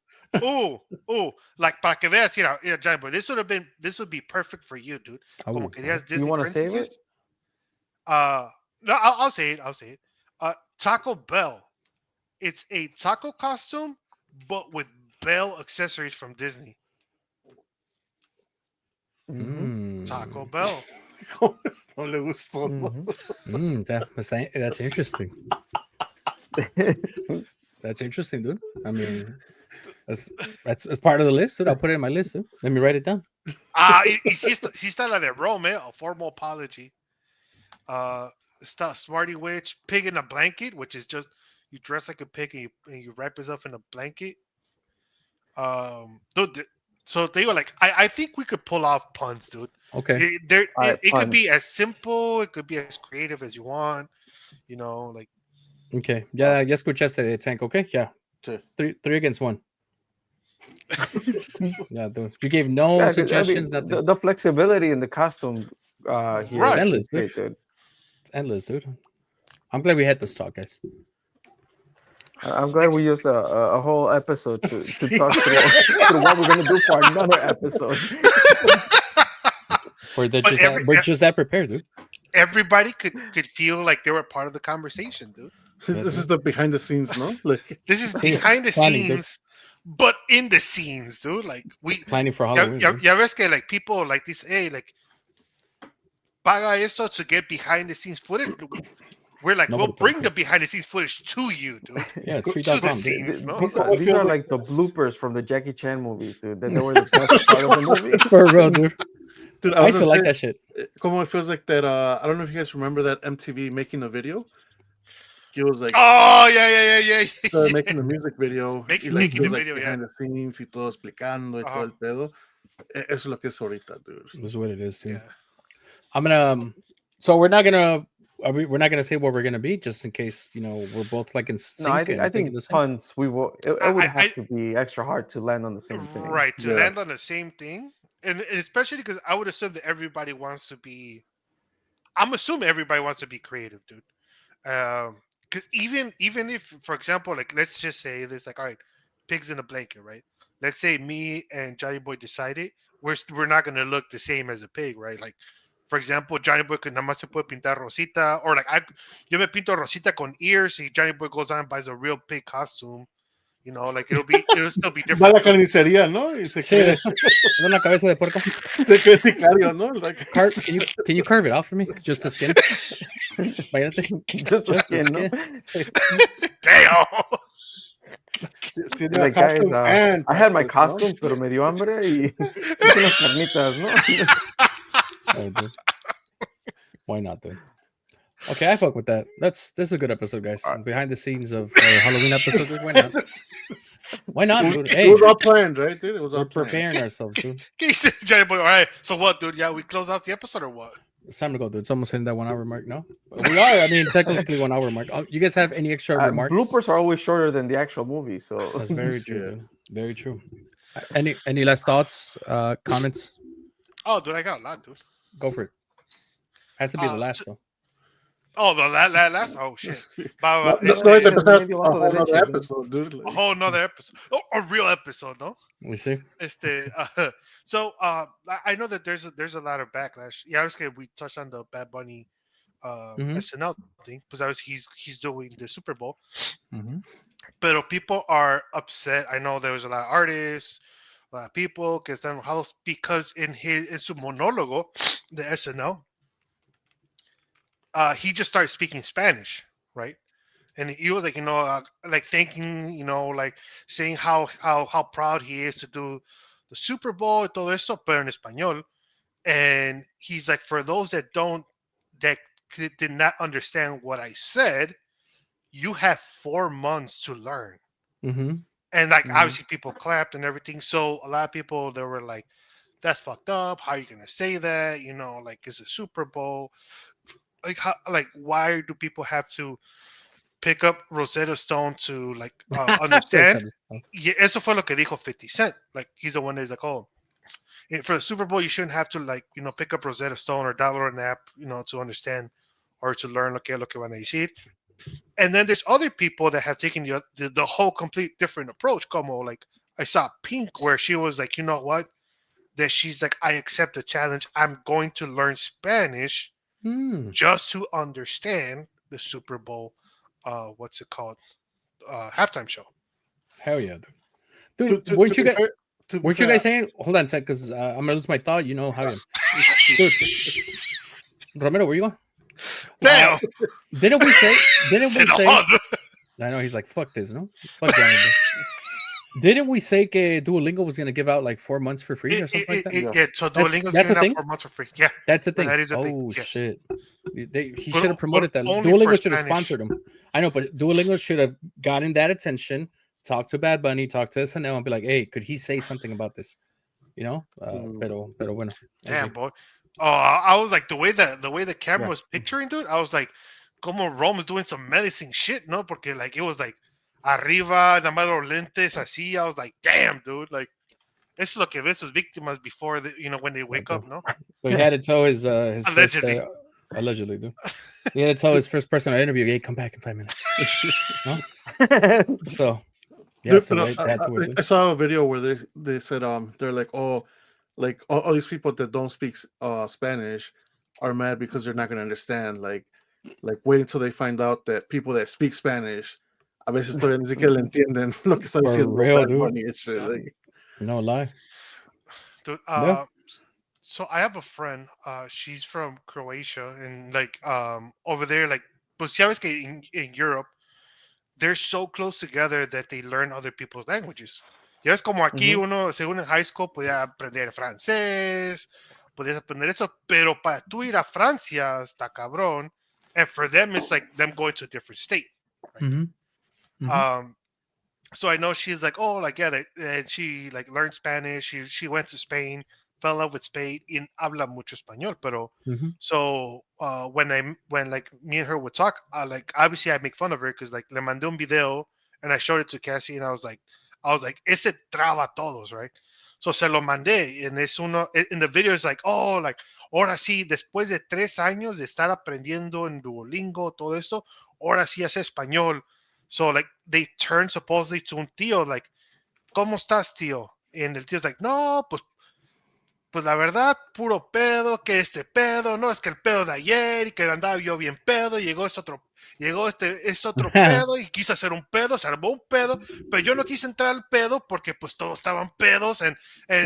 Like para que veas, Johnny, but this would be perfect for you, dude. Como Oh, que digas You Disney want to save it? princesses. No, I'll say it. Taco Bell. It's a taco costume, but with Bell accessories from Disney. Mhm. Taco Mm. Bell. No le gustó. ¿no? That's interesting. That's interesting, dude. I mean, that's part of the list, dude. I'll put it in my list, dude. Let me write it down. Y sí está la de Rome, a formal apology. Está Smarty Witch, pig in a blanket, which is just you dress like a pig and you wrap yourself in a blanket. Dude, so they were like, I think we could pull off puns, dude. Okay. It could be puns. as simple, it could be as creative as you want, you know, like. Okay. Ya escuchaste de Tank, okay? Yeah. Sí. Three against one. Yeah, dude. You gave no Yeah, 'cause, suggestions, nothing. the flexibility in the costume here Right. is Endless, dude. great, dude. It's endless, dude. I'm glad we had this talk, guys. I'm glad we used a whole episode to talk through what we're gonna do for another episode. We're But just that prepared, dude. everybody could feel like they were part of the conversation, dude. This is the behind the scenes, ¿no? Like, This is Sí, behind the planning, dude. scenes, but in the scenes, dude. Like Planning for Halloween. dude. ya ves que like people like this, hey, like paga esto to get behind the scenes footage. we're like, Nobody we'll bring played the it. behind the scenes footage to you, dude. Yeah, it's To the free.com, dude. scenes, no? These Como are these feels are like- like the bloopers from the Jackie Chan movies, dude. That they were the best part of the movie. For real, dude. Dude, I was still gonna like say, that shit. Como it feels like that. I don't know if you guys remember that MTV making a video. It was like Oh yeah. started making the music video, Making- y like making it the was like video, behind the scenes y todo explicando y todo el pedo. Eso es lo que es ahorita, dude. This is what it is, dude. Yeah. I'm gonna. So we're not gonna. We're not gonna say what we're gonna be, just in case we're both like in sync. No, I and think thinking the same. puns. We will. It would I- have to be extra hard to land on the same thing. Right, to Yeah. land on the same thing, and especially because I would assume that everybody wants to be. I'm assuming everybody wants to be creative, dude. Because even if, for example, like let's just say there's like, all right, pigs in a blanket, right? Let's say me and Johnny Boy decided we're not gonna look the same as a pig, right? Like, for example, Johnny Boy could nada más se puede pintar rosita, or like yo me pinto rosita con ears, and Johnny Boy goes out and buys a real pig costume. Like it'll still be Va a different. la carnicería, ¿no? Y se Sí, cree, una cabeza de puerco. se cree sicario, ¿no? Like, Can you carve it out for me? Just the skin. Imagínate. Just the Just the skin, no? skin. Sí. Damn. tiene Like, a guys, costume and I had my tattoos, ¿no? costume, pero me dio hambre y hice unas carnitas, ¿no? Oh, dude. Why not, dude? Okay, I fuck with that. This is a good episode, guys. Behind the scenes of Halloween episodes. Why not? Why not, dude? It Hey, was all planned, right, dude? It was all we're planned. preparing ourselves, dude. He said, Johnny Boy, all right, so what, dude? Yeah, we close out the episode or what? It's time to go, dude. It's almost hitting that 1 hour mark. No, but we are. I mean, technically 1 hour mark. You guys have any extra remarks? Bloopers are always shorter than the actual movie, so That's very true, Yeah. dude. Very true. Any last thoughts, comments? Oh, dude, I got a lot, dude. Go for it. Has to be the last though. Oh, the last. Oh shit. No, It's no, it's a empezar medio a vaso de whole other leche, dude. episode, dude. a Like, whole nother episode. Oh, a real episode, no? We see. So I know that there's a lot of backlash. Yeah, obviously we touched on the Bad Bunny SNL thing because he's doing the Super Bowl. But people are upset. I know there was a lot of artists, a lot of people que están enojados because in su monólogo, the SNL, he just started speaking Spanish, right? And he was like, like thanking, like saying how proud he is to do the Super Bowl y todo esto, pero en español. And he's like, for those that did not understand what I said, you have 4 months to learn. And like obviously people clapped and everything. So a lot of people they were like, that's fucked up. How are you gonna say that? Like it's a Super Bowl. Like why do people have to pick up Rosetta Stone to like understand? Yeah, eso fue lo que dijo 50 Cent. Like he's the one that's like, oh, for the Super Bowl, you shouldn't have to like pick up Rosetta Stone or download an app, to understand or to learn lo que van a decir. And then there's other people that have taken the whole complete different approach. Como like I saw Pink where she was like, you know what? That she's like, I accept the challenge. I'm going to learn Spanish just to understand the Super Bowl. What's it called? Halftime show. Hell yeah, dude. Weren't you guys saying? Hold on a sec, because I'm gonna lose my thought. How you, dude. Romero, where you going? Damn. Didn't we say? On. I know he's like, fuck this, no? Fuck Johnny. Didn't we say que Duolingo was gonna give out like 4 months for free or something like that? Yeah, so Duolingo's that's giving a thing? out 4 months for free. Yeah, that's a thing. That is a thing. Yes. Shit! He should have promoted that. only Duolingo for should have Spanish. sponsored him. I know, but Duolingo should have gotten that attention. Talk to Bad Bunny, talk to SNL, and be like, "Hey, could he say something about this?" Pero bueno. Damn, boy. I was like the way the camera was picturing, dude. I was like, como Rome is doing some menacing shit, no? Porque like it was like arriba, nada más los lentes así. I was like, damn, dude. Like, this is lo que ves sus víctimas before when they wake up, no? But he had to tell his allegedly. First, allegedly, dude. He had to tell his first person interview, "Hey, come back in 5 minutes." No? So. Yeah, dude, I saw a video where they said they're like, oh, like all these people that don't speak Spanish are mad because they're not gonna understand. Like wait until they find out that people that speak Spanish a veces todavía ni siquiera le entienden lo que están diciendo. Real, dude. And shit, like. No lie. Dude, Yeah. so I have a friend, she's from Croatia, and like over there, like pues sabes que in Europe, they're so close together that they learn other people's languages. Ya es como aquí uno, según en high school, podía aprender francés, podías aprender eso, pero para tú ir a Francia, está cabrón. And for them, it's like them going to a different state. Right? So I know she's like, oh, like yeah, and she like learned Spanish. She went to Spain, fell in love with Spain, and habla mucho español. Pero so when like me and her would talk, like obviously I make fun of her because like le mandé un video and I showed it to Cassie and I was like, ese traba todos, right? So se lo mandé and es uno in the video is like, oh, like ahora sí, después de 3 años de estar aprendiendo en Duolingo todo esto, ahora sí hace español. So like they turn supposedly to un tío, like, ¿cómo estás, tío? And el tío's like, no, pues la verdad, puro pedo, que este pedo, no, es que el pedo de ayer y que andaba yo bien pedo, llegó este otro pedo y quiso hacer un pedo, se armó un pedo, pero yo no quise entrar al pedo porque pues todos estaban pedos and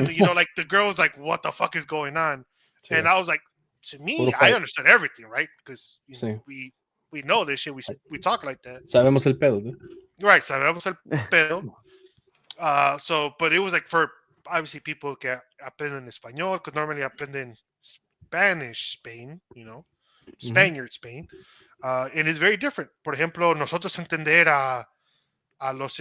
you know, like the girl's like, what the fuck is going on? Sí. And I was like, to me, I understood everything, right? Because you know, we know this shit. We talk like that. Sabemos el pedo, ¿no? Right, sabemos el pedo. So, but it was like for obviously people que aprenden español, because normally aprenden Spanish, Spain, you know, Spaniard, Spain. And it's very different. Por ejemplo, nosotros entender a los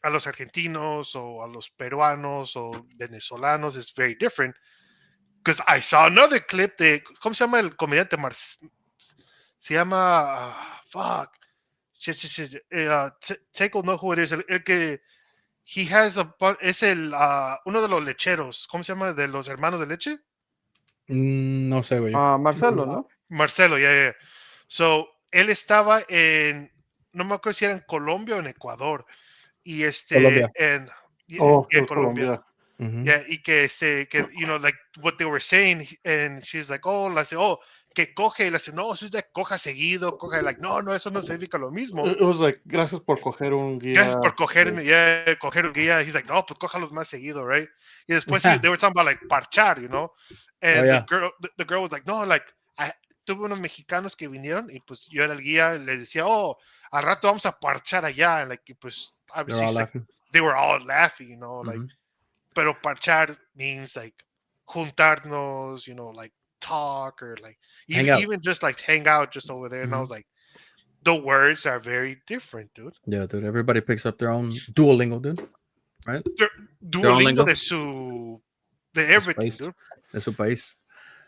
a los argentinos o a los peruanos o venezolanos is very different. Because I saw another clip de, ¿cómo se llama el comediante? Se llama, fuck. Take will know who it is. El que, he has es el, uno de los lecheros. ¿Cómo se llama? De los hermanos de leche. No sé, güey. Marcelo, ¿no? Marcelo, yeah. So, él estaba en, no me acuerdo si era en Colombia o en Ecuador. Y Colombia. En Colombia. Yeah, y que que, you know, like what they were saying, and she's like, oh, que coge, y le dice, no, eso es de coja seguido, coja, like, no, eso no significa lo mismo. It was like, gracias por coger un guía. Gracias por cogerme, coger un guía. He's like, no, pues cójalos más seguido, right? Y después they were talking about like parchar, you know, and the girl was like, no, like, tuve unos mexicanos que vinieron y pues yo era el guía, y les decía, oh, al rato vamos a parchar allá, and like, y pues obviously like, they were all laughing, you know, like, pero parchar means like juntarnos, you know, like talk or like even just like hang out just over there. And I was like, the words are very different, dude. Yeah, dude. Everybody picks up their own Duolingo, dude. Right? Duolingo de everything, dude. De su país.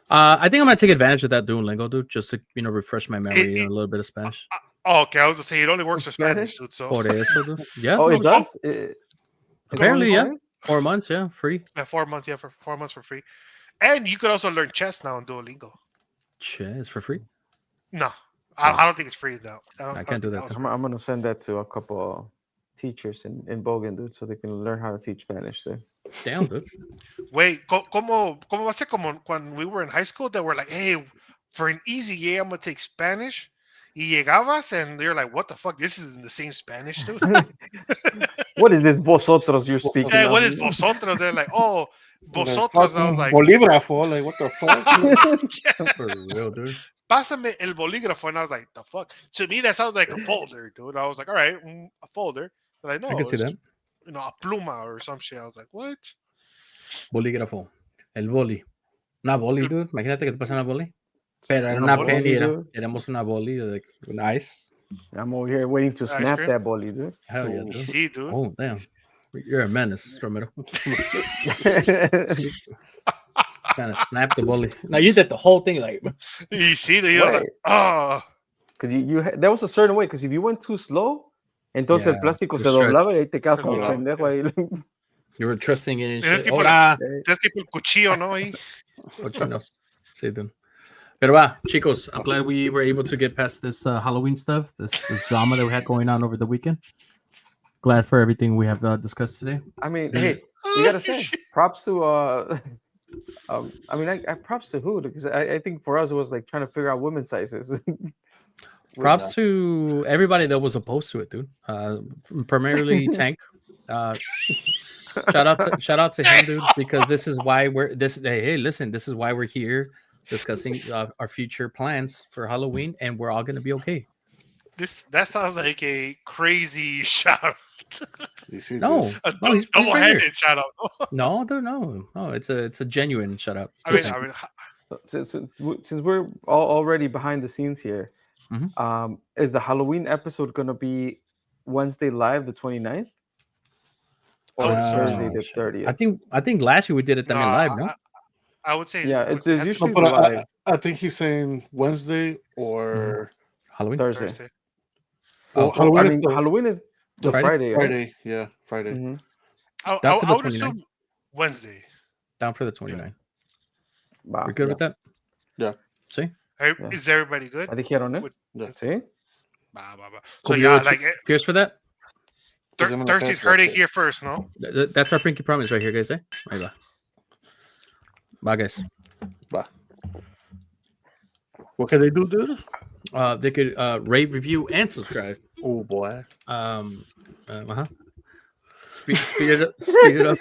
I think I'm gonna take advantage of that Duolingo, dude, just to refresh my memory a little bit of Spanish. Okay, I was gonna say it only works for Spanish, dude. So. Por eso, dude. Yeah. Oh, it does. Apparently, yeah. 4 months, yeah, free. Yeah, 4 months, yeah, for 4 months for free. And you could also learn chess now on Duolingo. Chess for free? No, I don't think it's free though. I can't do that. I'm gonna send that to a couple teachers in Bogan, dude, so they can learn how to teach Spanish there. Damn, dude. Wait, ¿cómo va a ser como when we were in high school? They were like, hey, for an easy year, I'm gonna take Spanish. Y llegabas and you're like, what the fuck? This isn't the same Spanish, dude. What is this vosotros you're speaking? Yeah, what is vosotros? They're like, oh, vosotros. And I was like, bolígrafo, like, what the fuck? For real, dude. Pásame el bolígrafo. And I was like, the fuck? To me, that sounds like a folder, dude. I was like, all right, a folder. But like, no, I can see that. You know, a pluma or some shit. I was like, what? Bolígrafo. El boli. Una boli, dude. Imagínate que te pasan una boli. Pero era una penny, éramos una boli de ice. I'm over here waiting to snap that boli, dude. Hell yeah, dude. Sí, dude. Oh, damn. You're a menace, Romero. Trying to snap the boli. Now you did the whole thing, like. You see, like, oh. Because you there was a certain way, because if you went too slow, entonces el plástico se doblaba y ahí te quedas como pendejo ahí. You were trusting in shit. Tienes que el cuchillo, ¿no? Cochinos. Sí, dude. Pero va, chicos, I'm glad we were able to get past this Halloween stuff, this drama that we had going on over the weekend. Glad for everything we have discussed today. I mean, hey, we gotta say, props to props to who? Because I think for us it was like trying to figure out women's sizes. Props to everybody that was opposed to it, dude. Primarily Tank. Shout out to him, dude, because this is why we're this. Hey, listen, this is why we're here discussing our future plans for Halloween, and we're all gonna be okay. That sounds like a crazy shout out. You see, dude. No, A no, he's right double-handed here. shout out. No, no. It's a genuine shout out. I mean, Since we're already behind the scenes here, is the Halloween episode going to be Wednesday live, the 29th? Or Thursday, the 30th? I think last year we did it también live, no? I would say it's have to usually be live. I think he's saying Wednesday or Halloween. Thursday. Well, Halloween is the Friday, right? Friday, yeah, Friday. I would assume Wednesday. Down for the 29th. Wow. We're good with that? Yeah. See? Is everybody good? I dijeron, ¿eh? Yeah. See? So yeah, like cheers for that. Thursday's heard it here first, no? That's our pinky promise right here, guys. Eh? Ahí va. Bye, guys. Bye. What can they do, dude? They could rate, review, and subscribe. Oh boy. Speed it up. Speed it up.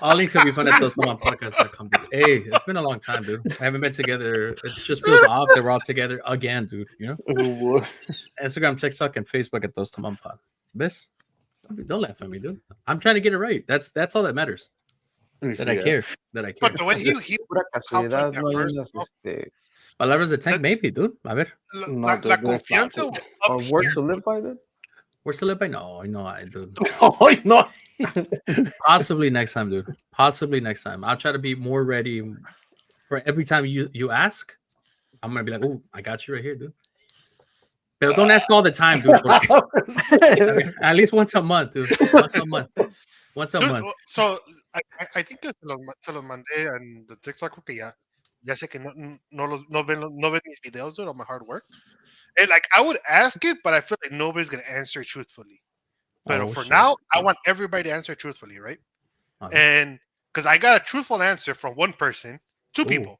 All links gonna be fun at todostoman.podcast.com. Hey, it's been a long time, dude. I haven't been together. It just feels odd that we're all together again, dude. You know? Oh boy. Instagram, TikTok, and Facebook at Todos Toman Pod. Best? Don't laugh at me, dude. I'm trying to get it right. That's all that matters. That I care. But the way he palabras de tank, maybe, dude. A ver. La confianza. Or words to live by, then? Words to live by? No, I dude. Oh, no. Possibly next time, dude. Possibly next time. I'll try to be more ready for every time you ask. I'm gonna be like, oh, I got you right here, dude. But don't ask all the time, dude. I mean, at least once a month, dude. Once a month. So I think que se los mandé en the TikTok porque ya sé que no ven mis videos, dude, on my hard work. And like I would ask it, but I feel like nobody's gonna answer truthfully. But for now, I want everybody to answer truthfully, right? And because I got a truthful answer from one person, two people.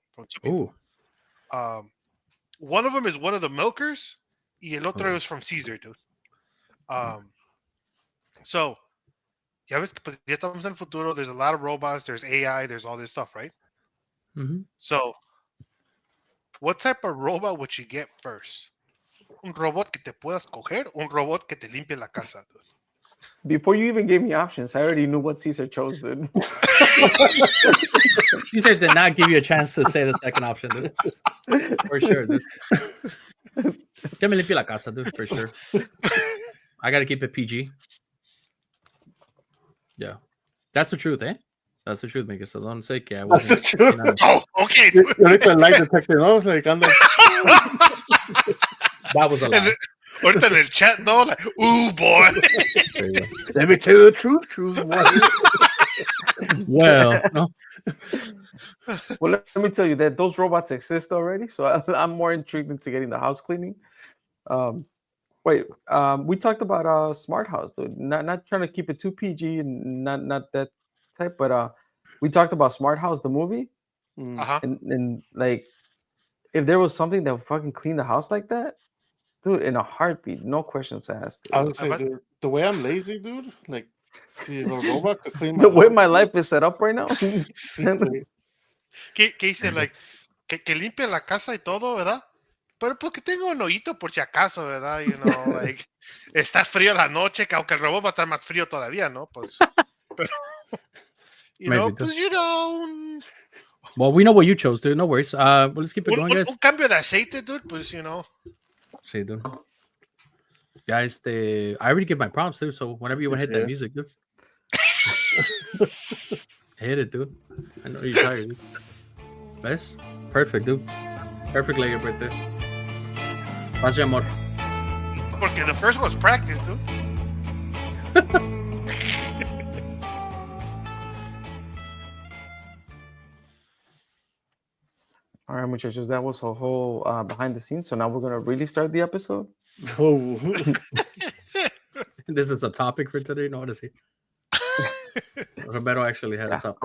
One of them is one of the milkers, y el otro is from Caesar, dude. So, ya ves que ya estamos en el futuro. There's a lot of robots. There's AI. There's all this stuff, right? So, what type of robot would you get first? Un robot que te puedas coger, un robot que te limpie la casa, dude. Before you even gave me options, I already knew what Caesar chose, dude. Caesar did not give you a chance to say the second option, dude. For sure, dude. Que me limpie la casa, dude, for sure. I gotta keep it PG. Yeah. That's the truth, eh? That's the truth, Mika. So don't say que I wasn't. That's the truth. You know. Oh, okay. Ahorita lie detector, ¿no? Like, that was a lie. Ahorita en el chat, no, like, ooh, boy. Let me tell you the truth, boy. Well, no. Well, let me tell you that those robots exist already, so I'm more intrigued into getting the house cleaning. We talked about smart house, dude. Not trying to keep it too PG and not that type, but we talked about Smart House, the movie, and like if there was something that would fucking clean the house like that, dude, in a heartbeat, no questions asked. I would say, dude, the way I'm lazy, dude, like the robot could clean my the way house. my life is set up right now. Que dice, like, que limpie la casa y todo, ¿verdad? Pero porque tengo un hoyito por si acaso, ¿verdad? You know, like, está frío la noche, que aunque el robot va a estar más frío todavía, ¿no? Pues, pero, pues, Well, we know what you chose, dude. No worries. Well, let's keep it going, guys. Un cambio de aceite, dude, pues, you know. See, dude. Guys, I already give my prompts, dude, so whenever you want to hit that music, dude. Hit it, dude. I know you're tired, dude. Best? Perfect, dude. Perfect layup right there. Paz de amor. Porque the first one's practice, dude. All right, muchachos, that was a whole behind the scenes. So now we're going to really start the episode. Oh. This is a topic for today. No, what is it? Roberto actually had a topic.